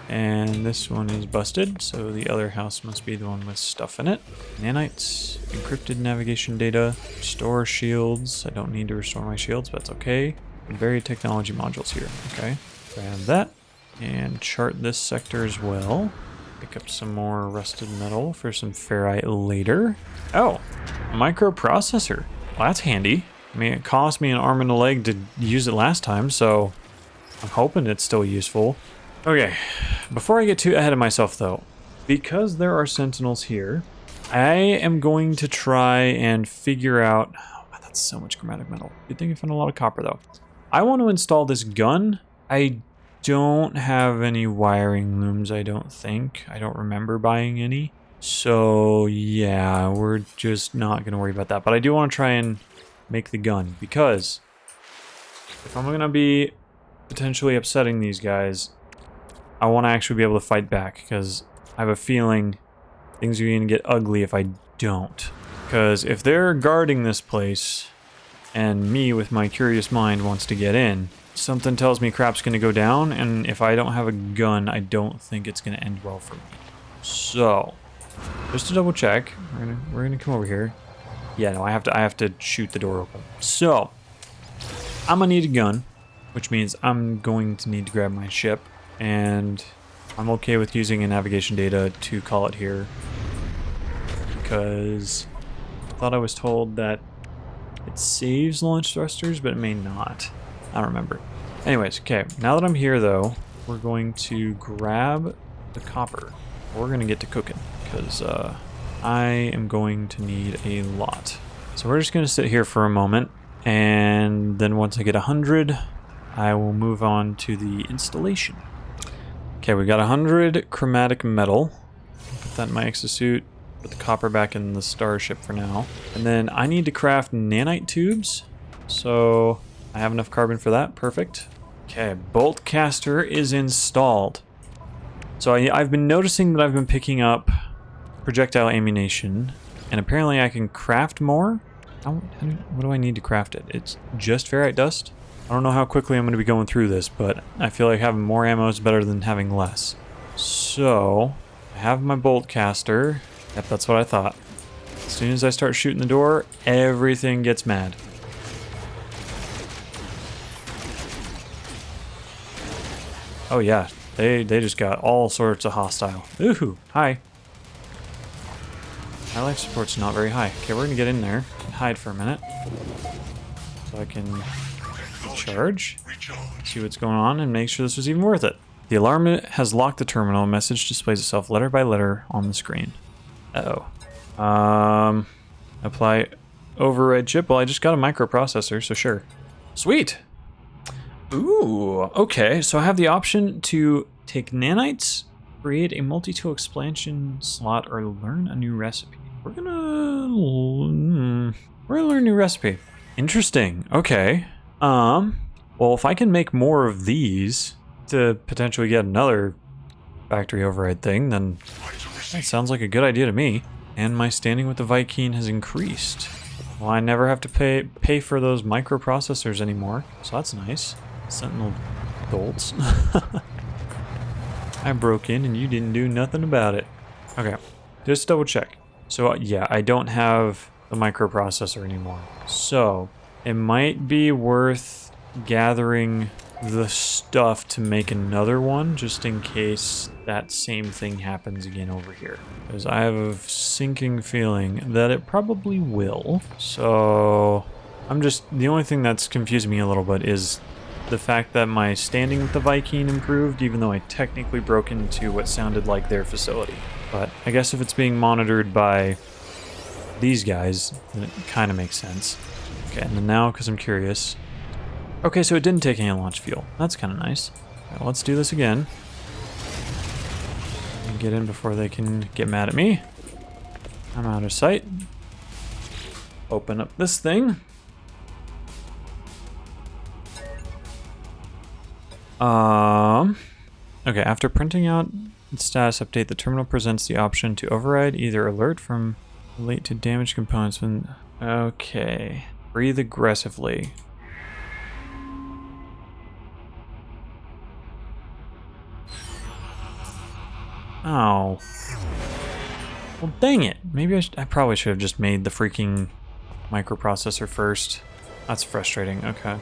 And this one is busted, so the other house must be the one with stuff in it. Nanites, encrypted navigation data, restore shields. I don't need to restore my shields, but that's okay. Buried technology modules here, okay. Grab that, and chart this sector as well. Pick up some more rusted metal for some ferrite later. Oh, a microprocessor. Well, that's handy. I mean, it cost me an arm and a leg to use it last time, so I'm hoping it's still useful. Okay, before I get too ahead of myself though, because there are Sentinels here, I am going to try and figure out... Oh, that's so much chromatic metal. Good thing I found a lot of copper though. I want to install this gun. I don't have any wiring looms, I don't think. I don't remember buying any. So yeah, we're just not going to worry about that. But I do want to try and make the gun, because if I'm going to be potentially upsetting these guys, I want to actually be able to fight back, because I have a feeling things are going to get ugly if I don't. Because if they're guarding this place, and me with my curious mind wants to get in, something tells me crap's going to go down, and if I don't have a gun, I don't think it's going to end well for me. So, just to double check, we're gonna come over here. Yeah, no, I have to shoot the door open. So, I'm gonna need a gun, which means I'm going to need to grab my ship, and I'm okay with using a navigation data to call it here, because I thought I was told that it saves launch thrusters, but it may not. I don't remember. Anyways, okay, now that I'm here though, we're going to grab the copper. We're gonna get to cooking, because I am going to need a lot. So we're just gonna sit here for a moment, and then once I get 100, I will move on to the installation. Okay, we got 100 chromatic metal. Put that in my exosuit. Put the copper back in the starship for now. And then I need to craft nanite tubes. So I have enough carbon for that. Perfect. Okay, bolt caster is installed. So I've been noticing that I've been picking up projectile ammunition, and apparently I can craft more. What do I need to craft it? It's just ferrite dust? I don't know how quickly I'm going to be going through this, but I feel like having more ammo is better than having less. So, I have my bolt caster. Yep, that's what I thought. As soon as I start shooting the door, everything gets mad. Oh yeah, they just got all sorts of hostile. Ooh, hi. My life support's not very high. Okay, we're gonna get in there and hide for a minute, so I can charge, see what's going on, and make sure this was even worth it. The alarm has locked the terminal. A message displays itself letter by letter on the screen. Uh-oh. Apply override chip. Well, I just got a microprocessor, so sure. Sweet! Ooh, okay. So I have the option to take nanites, create a multi-tool expansion slot, or learn a new recipe. We're gonna learn a new recipe. Interesting. Okay. Well, if I can make more of these to potentially get another factory override thing, then Right to that receive. sounds like a good idea to me. And my standing with the Viking has increased. Well, I never have to pay for those microprocessors anymore, so that's nice. Sentinel bolts. I broke in and you didn't do nothing about it. Okay, just double check. So yeah, I don't have the microprocessor anymore. So it might be worth gathering the stuff to make another one just in case that same thing happens again over here. Because I have a sinking feeling that it probably will. So the only thing that's confusing me a little bit is the fact that my standing with the Viking improved, even though I technically broke into what sounded like their facility. But I guess if it's being monitored by these guys, then it kind of makes sense. Okay, and then now, because I'm curious. Okay, so it didn't take any launch fuel. That's kind of nice. Okay, let's do this again. And get in before they can get mad at me. I'm out of sight. Open up this thing. Okay, after printing out the status update, the terminal presents the option to override either alert from relate to damaged components when... Okay. Breathe aggressively. Oh. Well, dang it. Maybe I probably should have just made the freaking microprocessor first. That's frustrating. Okay.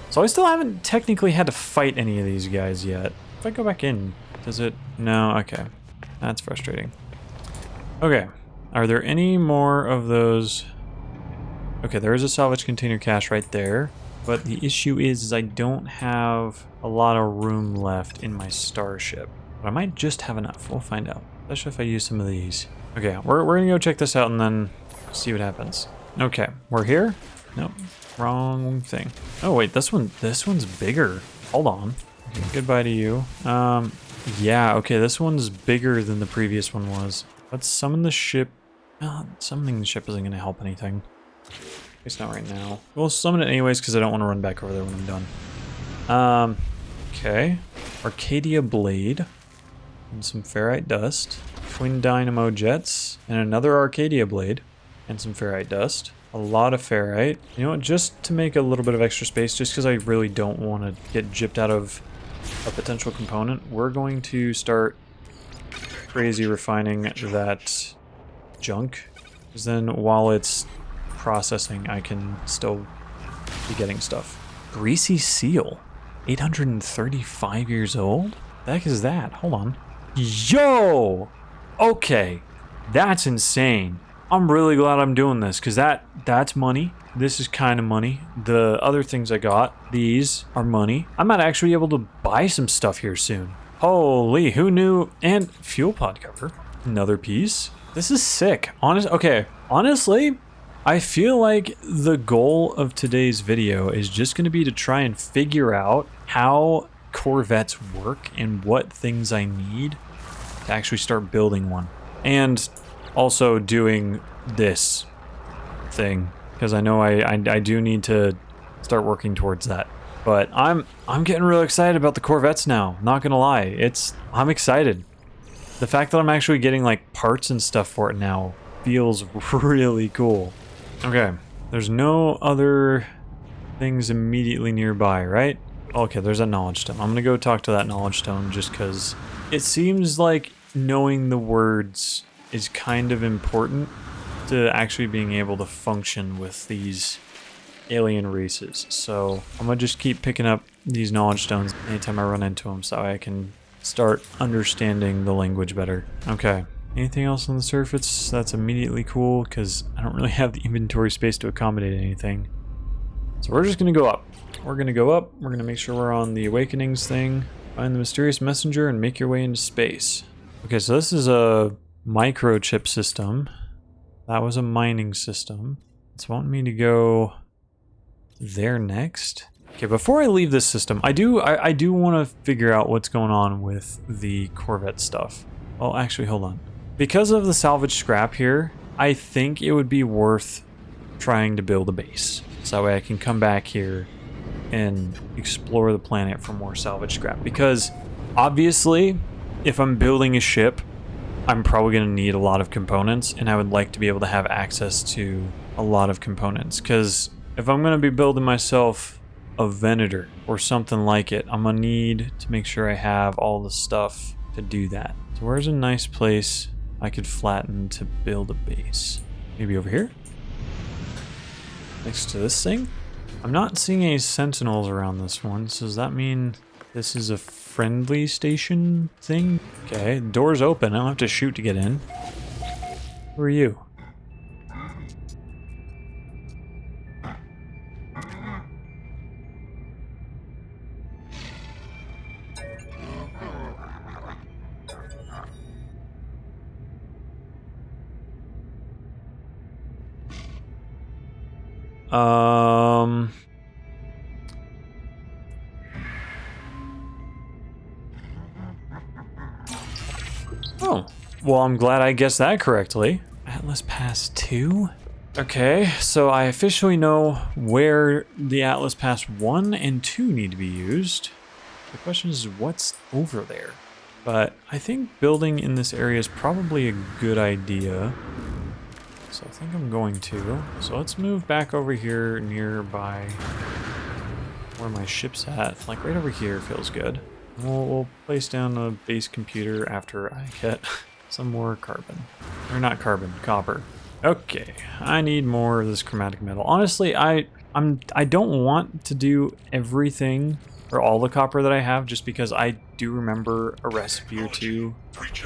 So I still haven't technically had to fight any of these guys yet. If I go back in, does it? No, okay. That's frustrating. Okay. Are there any more of those? Okay, there is a salvage container cache right there. But the issue is I don't have a lot of room left in my starship. But I might just have enough. We'll find out. Especially if I use some of these. Okay, we're gonna go check this out and then see what happens. Okay, we're here. Nope. Wrong thing. Oh wait, this one's bigger. Hold on. Okay, goodbye to you. Yeah, okay, this one's bigger than the previous one was. Let's summon the ship. Summoning the ship isn't gonna help anything. At least not right now. We'll summon it anyways because I don't want to run back over there when I'm done. Okay. Arcadia Blade. And some ferrite dust. Twin dynamo jets. And another Arcadia Blade. And some ferrite dust. A lot of ferrite. You know what, just to make a little bit of extra space, just because I really don't want to get gypped out of a potential component, we're going to start crazy refining that junk. Because then while it's processing, I can still be getting stuff. Greasy seal. 835 years old? The heck is that? Hold on. Yo! Okay. That's insane. I'm really glad I'm doing this because that's money. This is kind of money. The other things I got, these are money. I might actually be able to buy some stuff here soon. Holy, who knew? And fuel pod cover. Another piece. This is sick. Honestly, I feel like the goal of today's video is just going to be to try and figure out how Corvettes work and what things I need to actually start building one. And also doing this thing because I know I do need to start working towards that. But I'm getting really excited about the Corvettes now. Not gonna lie, I'm excited. The fact that I'm actually getting like parts and stuff for it now feels really cool. Okay, there's no other things immediately nearby, right? Okay, there's that knowledge stone. I'm gonna go talk to that knowledge stone just because it seems like knowing the words is kind of important to actually being able to function with these alien races. So I'm gonna just keep picking up these knowledge stones anytime I run into them so I can start understanding the language better. Okay, anything else on the surface that's immediately cool because I don't really have the inventory space to accommodate anything. So we're just gonna go up. We're gonna go up, we're gonna make sure we're on the awakenings thing, find the mysterious messenger and make your way into space. Okay, so this is a microchip system. That was a mining system. It's wanting me to go there next. Okay, before I leave this system, I do want to figure out what's going on with the Corvette stuff. Well, actually, hold on. Because of the salvage scrap here, I think it would be worth trying to build a base. So that way I can come back here and explore the planet for more salvage scrap. Because obviously, if I'm building a ship, I'm probably going to need a lot of components, and I would like to be able to have access to a lot of components, because if I'm going to be building myself a Venator or something like it, I'm going to need to make sure I have all the stuff to do that. So where's a nice place I could flatten to build a base? Maybe over here? Next to this thing? I'm not seeing any sentinels around this one, so does that mean this is a friendly station thing? Okay, the door's open. I don't have to shoot to get in. Who are you? Oh, well, I'm glad I guessed that correctly. Atlas Pass 2? Okay, so I officially know where the Atlas Pass 1 and 2 need to be used. The question is what's over there? But I think building in this area is probably a good idea. So I think I'm going to. So let's move back over here nearby where my ship's at. Like right over here feels good. We'll place down a base computer after I get some more carbon. Or not carbon, copper. Okay, I need more of this chromatic metal. Honestly, I don't want to do everything or all the copper that I have, just because I do remember a recipe or two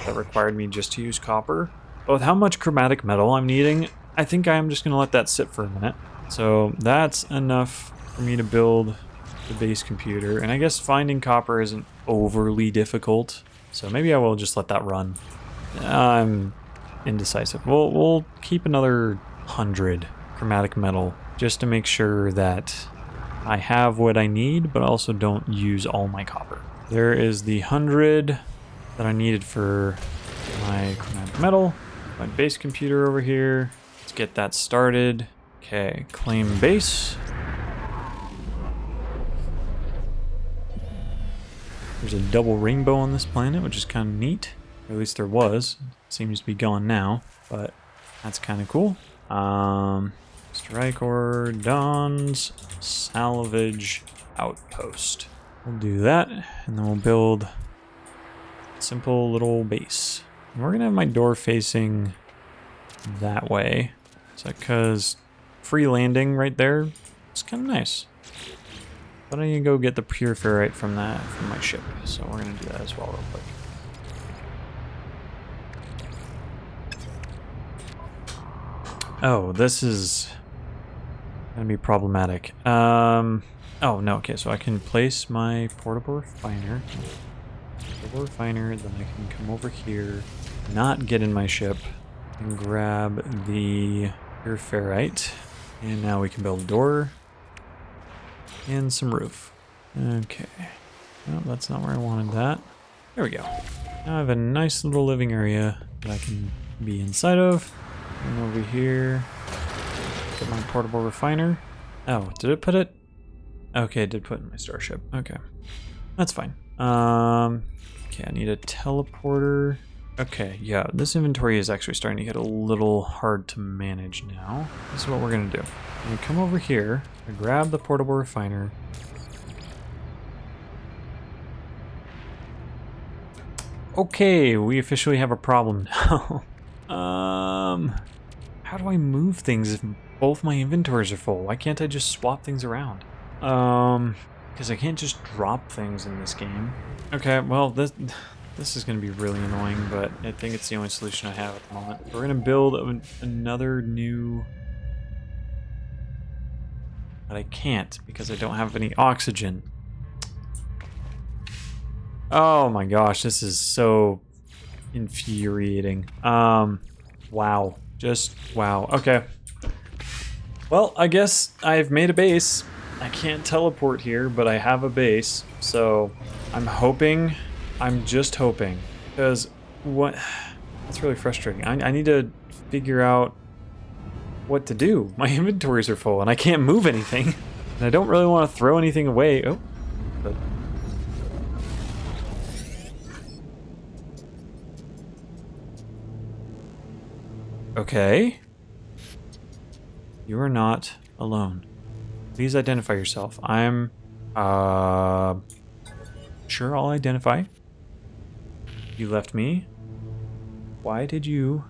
that required me just to use copper. But with how much chromatic metal I'm needing, I think I'm just gonna let that sit for a minute. So that's enough for me to build the base computer, and I guess finding copper isn't overly difficult, so maybe I will just let that run. I'm indecisive. We'll keep another 100 chromatic metal just to make sure that I have what I need, but also don't use all my copper. There is the 100 that I needed for my chromatic metal. My base computer over here. Let's get that started. Okay, claim base. There's a double rainbow on this planet, which is kind of neat. Or at least there was. Seems to be gone now, but that's kind of cool. StrikorDawn's salvage outpost. We'll do that, and then we'll build a simple little base. And we're gonna have my door facing that way. So, because free landing right there, it's kind of nice. But I need to go get the pure ferrite from my ship, so we're gonna do that as well real quick. Oh, this is gonna be problematic. Oh no, okay, so I can place my portable refiner, then I can come over here, not get in my ship, and grab the pure ferrite, and now we can build a door. And some roof. Okay. No, that's not where I wanted that. There we go. Now I have a nice little living area that I can be inside of. And over here, get my portable refiner. Oh, did it put it? Okay, it did put it in my starship. Okay. That's fine. Okay, I need a teleporter. Okay, yeah, this inventory is actually starting to get a little hard to manage now. This is what we're gonna do. I'm gonna come over here, I'm gonna grab the portable refiner. Okay, we officially have a problem now. How do I move things if both my inventories are full? Why can't I just swap things around? Because I can't just drop things in this game. Okay, well, this is going to be really annoying, but I think it's the only solution I have at the moment. We're going to build another new... But I can't, because I don't have any oxygen. Oh my gosh, this is so infuriating. Wow. Just wow. Okay. Well, I guess I've made a base. I can't teleport here, but I have a base. So I'm hoping... I'm just hoping, because what, that's really frustrating. I need to figure out what to do. My inventories are full and I can't move anything. And I don't really want to throw anything away. Oh, but Okay. You are not alone. Please identify yourself. I'm, sure, I'll identify. You left me. Why did you...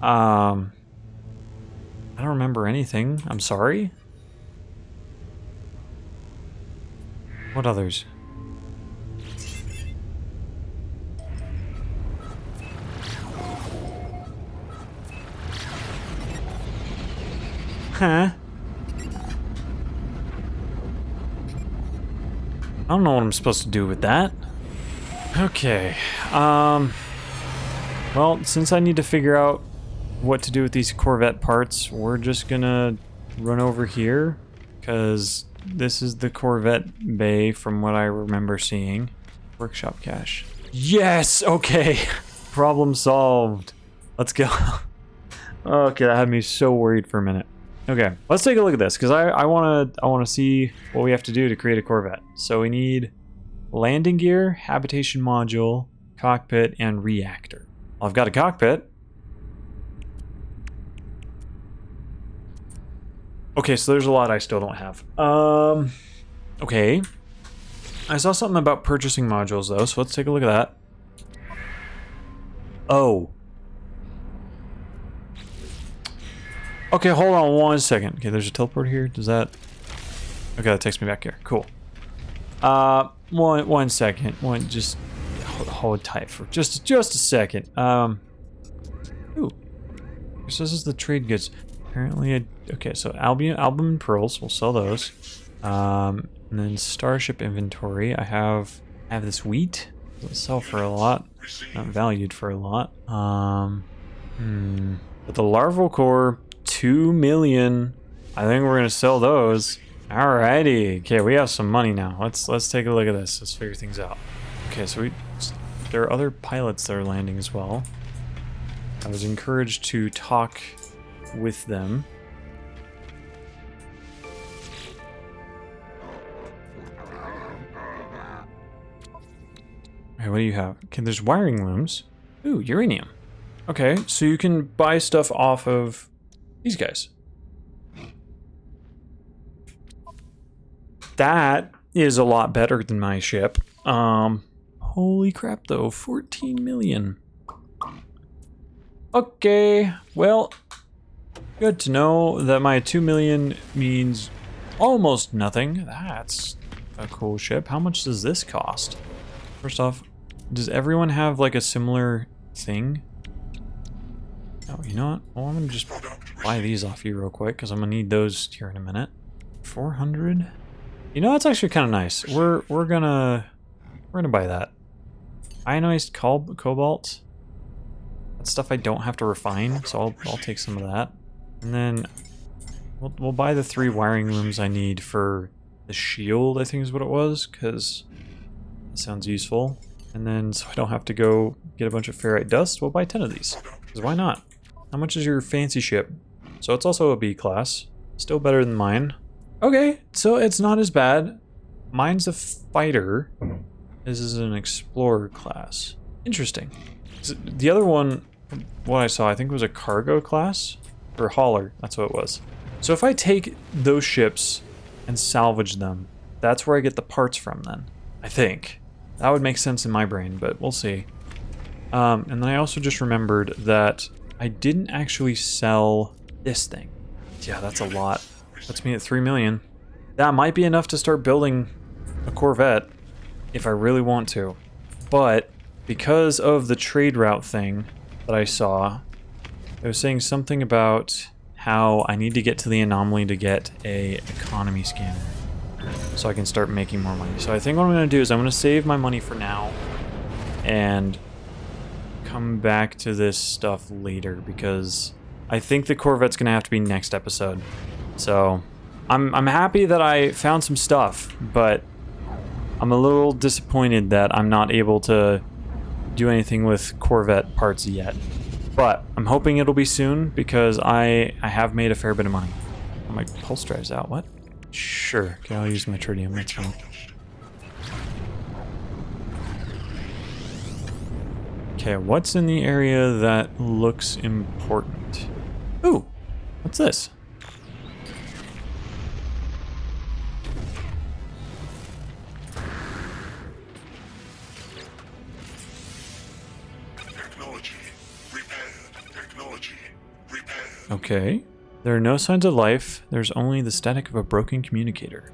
I don't remember anything. I'm sorry. What others? Huh? I don't know what I'm supposed to do with that. Okay. Well, since I need to figure out what to do with these Corvette parts, we're just gonna run over here, because this is the Corvette bay from what I remember seeing. Workshop cache. Yes! Okay. Problem solved. Let's go. Okay, that had me so worried for a minute. Okay, let's take a look at this, because I wanna see what we have to do to create a Corvette. So we need landing gear, habitation module, cockpit, and reactor. Well, I've got a cockpit. Okay, so there's a lot I still don't have. Okay. I saw something about purchasing modules though, so let's take a look at that. Oh. Okay, hold on 1 second. Okay, there's a teleport here. Does that... Okay, that takes me back here. Cool. One second. Just hold tight for just a second. Ooh. So this is the trade goods. Apparently, okay, so album and pearls. We'll sell those. And then starship inventory. I have this wheat. Doesn't sell for a lot. Not valued for a lot. But the larval core, 2 million. I think we're gonna sell those. Alrighty. Okay, we have some money now. Let's take a look at this. Let's figure things out. Okay, so there are other pilots that are landing as well. I was encouraged to talk with them. Alright, what do you have? Okay, there's wiring looms. Ooh, uranium. Okay, so you can buy stuff off of these guys. That is a lot better than my ship. Holy crap though, 14 million. Okay, well, good to know that my 2 million means almost nothing. That's a cool ship. How much does this cost? First off, does everyone have like a similar thing? Oh, you know what? Well, I'm gonna just buy these off you real quick because I'm gonna need those here in a minute. 400. You know, that's actually kind of nice. We're gonna buy that. Ionized cobalt. That's stuff I don't have to refine, so I'll take some of that. And then we'll buy the 3 wiring looms I need for the shield, I think is what it was, because it sounds useful. And then so I don't have to go get a bunch of ferrite dust, we'll buy 10 of these. Because why not? How much is your fancy ship? So it's also a B class. Still better than mine. Okay, so it's not as bad. Mine's a fighter. This is an explorer class. Interesting. The other one, from what I saw, I think was a cargo class? Or hauler, that's what it was. So if I take those ships and salvage them, that's where I get the parts from then, I think. That would make sense in my brain, but we'll see. And then I also just remembered that I didn't actually sell this thing. Yeah, that's a lot. Puts me at 3 million. That might be enough to start building a Corvette if I really want to. But because of the trade route thing that I saw, it was saying something about how I need to get to the anomaly to get a economy scanner so I can start making more money. So I think what I'm going to do is I'm going to save my money for now and come back to this stuff later because I think the Corvette's going to have to be next episode. So I'm happy that I found some stuff, but I'm a little disappointed that I'm not able to do anything with Corvette parts yet. But I'm hoping it'll be soon because I have made a fair bit of money. Oh, my pulse drive's out. What? Sure. Okay, I'll use my tritium. That's fine. Okay, what's in the area that looks important? Ooh, what's this? Technology repaired. Technology repaired. Okay. There are no signs of life. There's only the static of a broken communicator.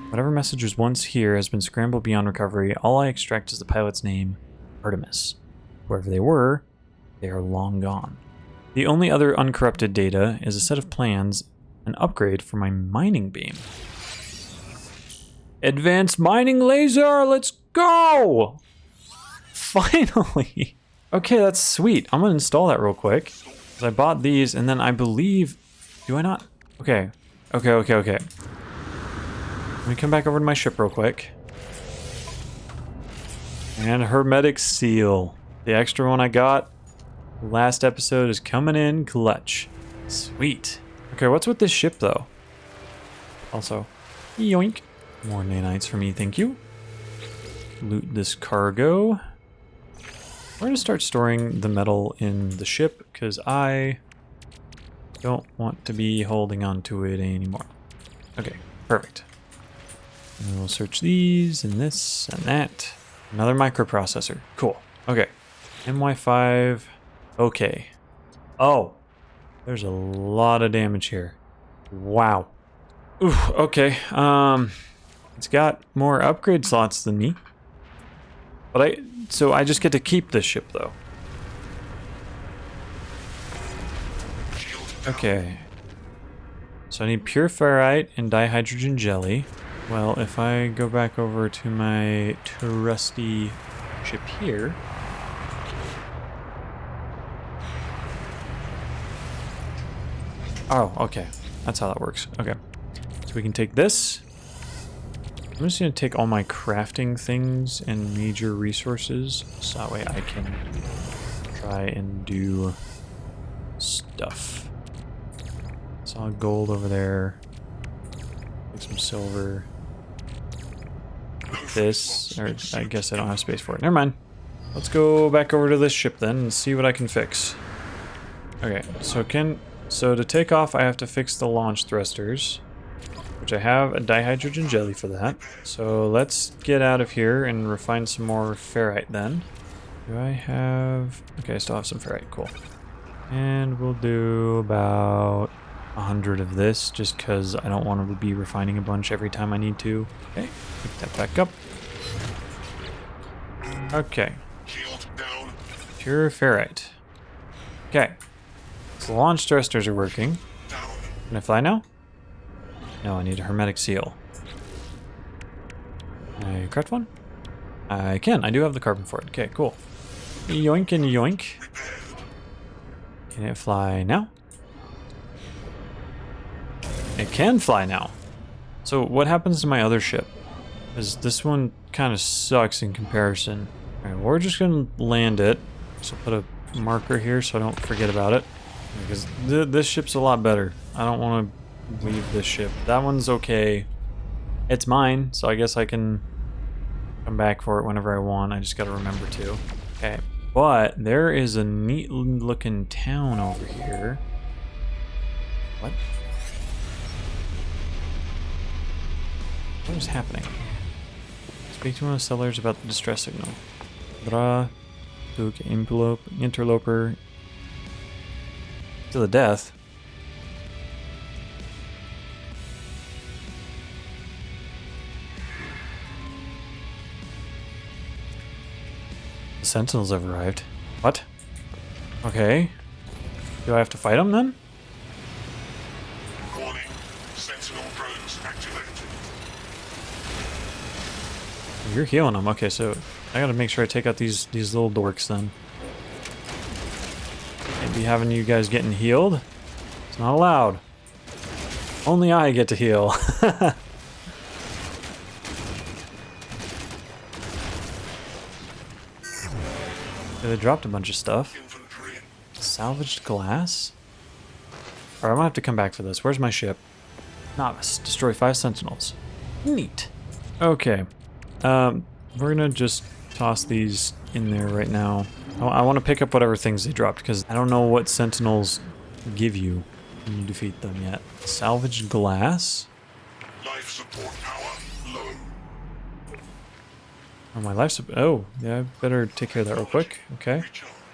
Whatever message was once here has been scrambled beyond recovery. All I extract is the pilot's name, Artemis. Wherever they were, they are long gone. The only other uncorrupted data is a set of plans, an upgrade for my mining beam. Advanced mining laser, let's go! Finally! Okay, that's sweet. I'm gonna install that real quick. 'Cause I bought these, and then I believe... Do I not? Okay. Okay. Let me come back over to my ship real quick. And hermetic seal. The extra one I got last episode is coming in clutch. Sweet. Okay, what's with this ship though? Also, yoink. More nanites for me, thank you. Loot this cargo. We're gonna start storing the metal in the ship because I don't want to be holding on to it anymore. Okay, perfect. And we'll search these and this and that. Another microprocessor. Cool. Okay. MY5. Okay. Oh. There's a lot of damage here. Wow. Ooh, okay. It's got more upgrade slots than me. But so I just get to keep this ship though. Okay. So I need pure ferrite and dihydrogen jelly. Well, if I go back over to my trusty ship here. Oh, okay. That's how that works. Okay. So we can take this. I'm just going to take all my crafting things and major resources. So that way I can try and do stuff. Solid gold over there. Take some silver. This, or I guess I don't have space for it. Never mind. Let's go back over to this ship then and see what I can fix. Okay, so to take off I have to fix the launch thrusters, which I have a dihydrogen jelly for that. So let's get out of here and refine some more ferrite then. Do I have... Okay, I still have some ferrite, cool. And we'll do about 100 of this just because I don't want to be refining a bunch every time I need to. Okay, pick that back up. Okay. Pure ferrite. Okay. So the launch thrusters are working. Can I fly now? No, I need a hermetic seal. Can I craft one? I can. I do have the carbon for it. Okay, cool. Yoink and yoink. Can it fly now? It can fly now. So what happens to my other ship? Because this one kind of sucks in comparison. Alright, we're just going to land it. So put a marker here so I don't forget about it. Because this ship's a lot better. I don't want to leave this ship. That one's okay. It's mine, so I guess I can come back for it whenever I want. I just got to remember to. Okay. But there is a neat looking town over here. What? What is happening? Speak to one of the sellers about the distress signal. Bra, Duke, interloper. To the death. The Sentinels have arrived. What? Okay. Do I have to fight them then? Warning. Sentinel drones activated. You're healing them. Okay, so I gotta make sure I take out these little dorks then. Can't be having you guys getting healed. It's not allowed. Only I get to heal. They dropped a bunch of stuff. Infantry. Salvaged glass? Alright, I'm gonna have to come back for this. Where's my ship? Novice. Destroy 5 sentinels. Neat. Okay. We're gonna just toss these in there right now. I want to pick up whatever things they dropped, because I don't know what Sentinels give you when you defeat them yet. Salvaged glass? Life support power low. Oh, my life support. Oh, yeah, I better take care of that real quick. Okay.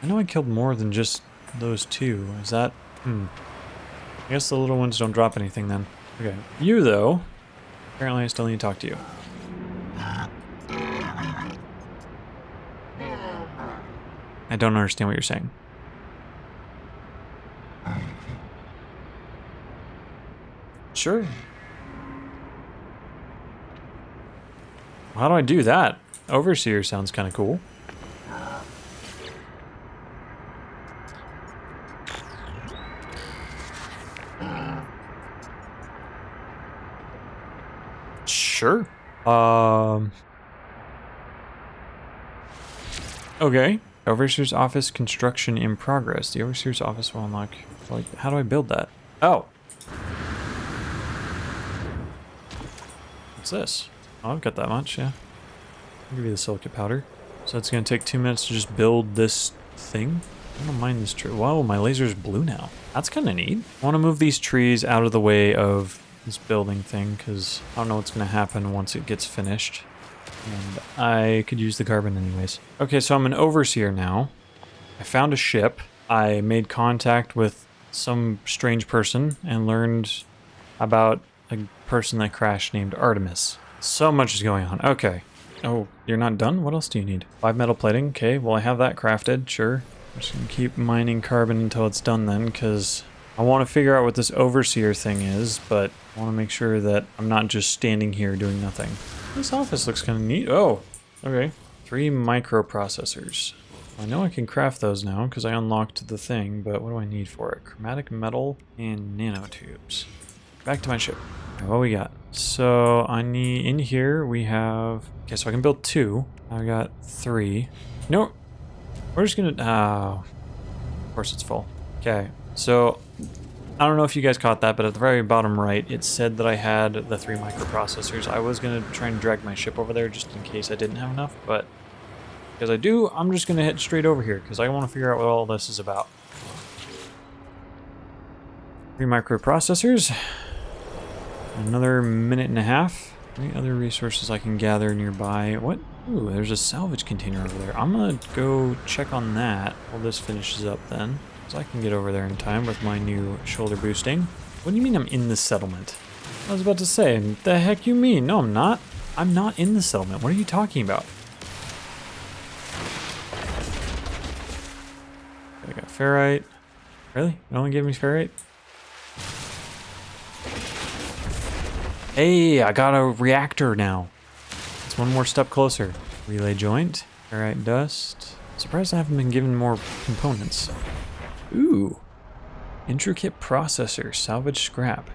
I know I killed more than just those two. Is that... I guess the little ones don't drop anything then. Okay. You, though. Apparently I still need to talk to you. I don't understand what you're saying. Sure. How do I do that? Overseer sounds kind of cool. Sure. Okay. Overseer's office construction in progress. The overseer's office will unlock. Like, how do I build that? Oh. What's this? Oh, I've got that much, yeah. I'll give you the silicate powder. So it's gonna take 2 minutes to just build this thing. I don't mind this tree. Wow, my laser's blue now. That's kind of neat. I want to move these trees out of the way of this building thing, because I don't know what's gonna happen once it gets finished. And I could use the carbon anyways. Okay, so I'm an overseer now. I found a ship. I made contact with some strange person and learned about a person that crashed named Artemis. So much is going on. Okay. Oh, you're not done? What else do you need? 5 metal plating. Okay, well I have that crafted. Sure. I'm just gonna keep mining carbon until it's done then, because I want to figure out what this overseer thing is, but I want to make sure that I'm not just standing here doing nothing. This office looks kind of neat. Oh, okay. 3 microprocessors. I know I can craft those now because I unlocked the thing, but what do I need for it? Chromatic metal and nanotubes. Back to my ship. Okay, what we got? So I need, in here we have, okay, so I can build 2. I got 3. No, we're just gonna, oh, of course it's full. Okay, so I don't know if you guys caught that, but at the very bottom right, it said that I had the 3 microprocessors. I was going to try and drag my ship over there just in case I didn't have enough, but because I do, I'm just going to head straight over here because I want to figure out what all this is about. 3 microprocessors. Another minute and a half. Any other resources I can gather nearby? What? Ooh, there's a salvage container over there. I'm going to go check on that while this finishes up then. So I can get over there in time with my new shoulder boosting. What do you mean I'm in the settlement? I was about to say, the heck you mean? No, I'm not. I'm not in the settlement. What are you talking about? I got ferrite. Really? It only gave me ferrite? Hey, I got a reactor now. It's one more step closer. Relay joint. Ferrite dust. Surprised I haven't been given more components. Ooh, intricate processor, salvage scrap.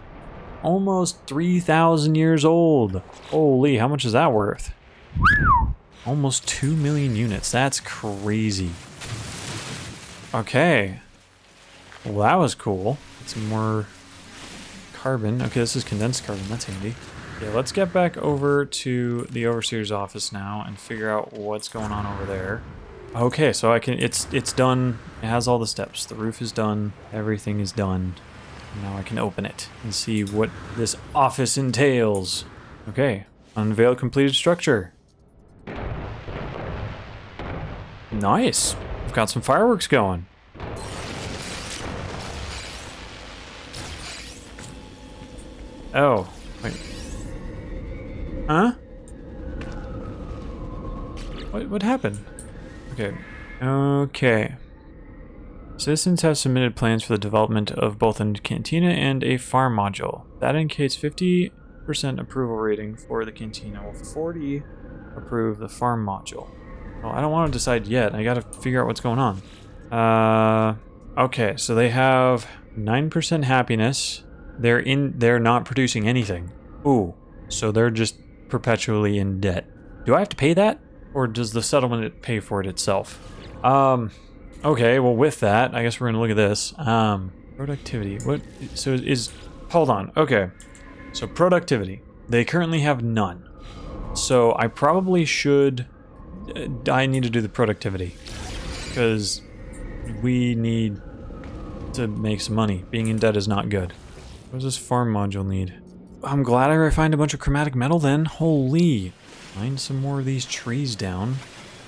Almost 3,000 years old. Holy, how much is that worth? Almost 2 million units, that's crazy. Okay, well that was cool. Some more carbon. Okay, this is condensed carbon, that's handy. Yeah, let's get back over to the overseer's office now and figure out what's going on over there. Okay, so I can, it's done. It has all the steps. The roof is done. Everything is done. Now I can open it and see what this office entails. Okay, unveil completed structure. Nice. We've got some fireworks going. Oh, wait. Huh? What happened? Okay. Citizens have submitted plans for the development of both a cantina and a farm module. That indicates 50% approval rating for the cantina, while 40 approve the farm module. Well, I don't want to decide yet. I gotta figure out what's going on. Okay, so they have 9% happiness. They're not producing anything. Ooh, so they're just perpetually in debt. Do I have to pay that? Or does the settlement pay for it itself? Okay, well with that, I guess we're gonna look at this. Productivity, hold on, okay. So productivity, they currently have none. So I probably should I need to do the productivity. Because we need to make some money. Being in debt is not good. What does this farm module need? I'm glad I refined a bunch of chromatic metal then. Holy. Mine some more of these trees down.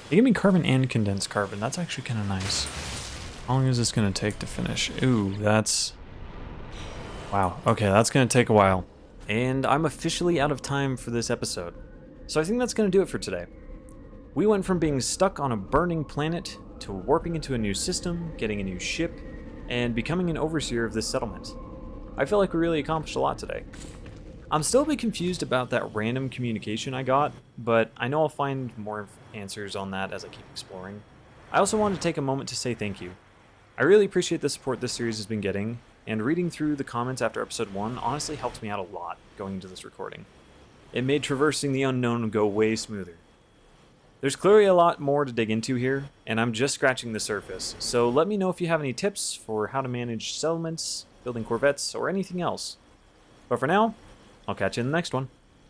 They give me carbon and condensed carbon. That's actually kind of nice. How long is this going to take to finish? Ooh, that's... Wow. Okay, that's going to take a while. And I'm officially out of time for this episode. So I think that's going to do it for today. We went from being stuck on a burning planet to warping into a new system, getting a new ship, and becoming an overseer of this settlement. I feel like we really accomplished a lot today. I'm still a bit confused about that random communication I got, but I know I'll find more answers on that as I keep exploring. I also wanted to take a moment to say thank you. I really appreciate the support this series has been getting, and reading through the comments after episode 1 honestly helped me out a lot going into this recording. It made traversing the unknown go way smoother. There's clearly a lot more to dig into here, and I'm just scratching the surface, so let me know if you have any tips for how to manage settlements, building corvettes, or anything else. But for now, I'll catch you in the next one.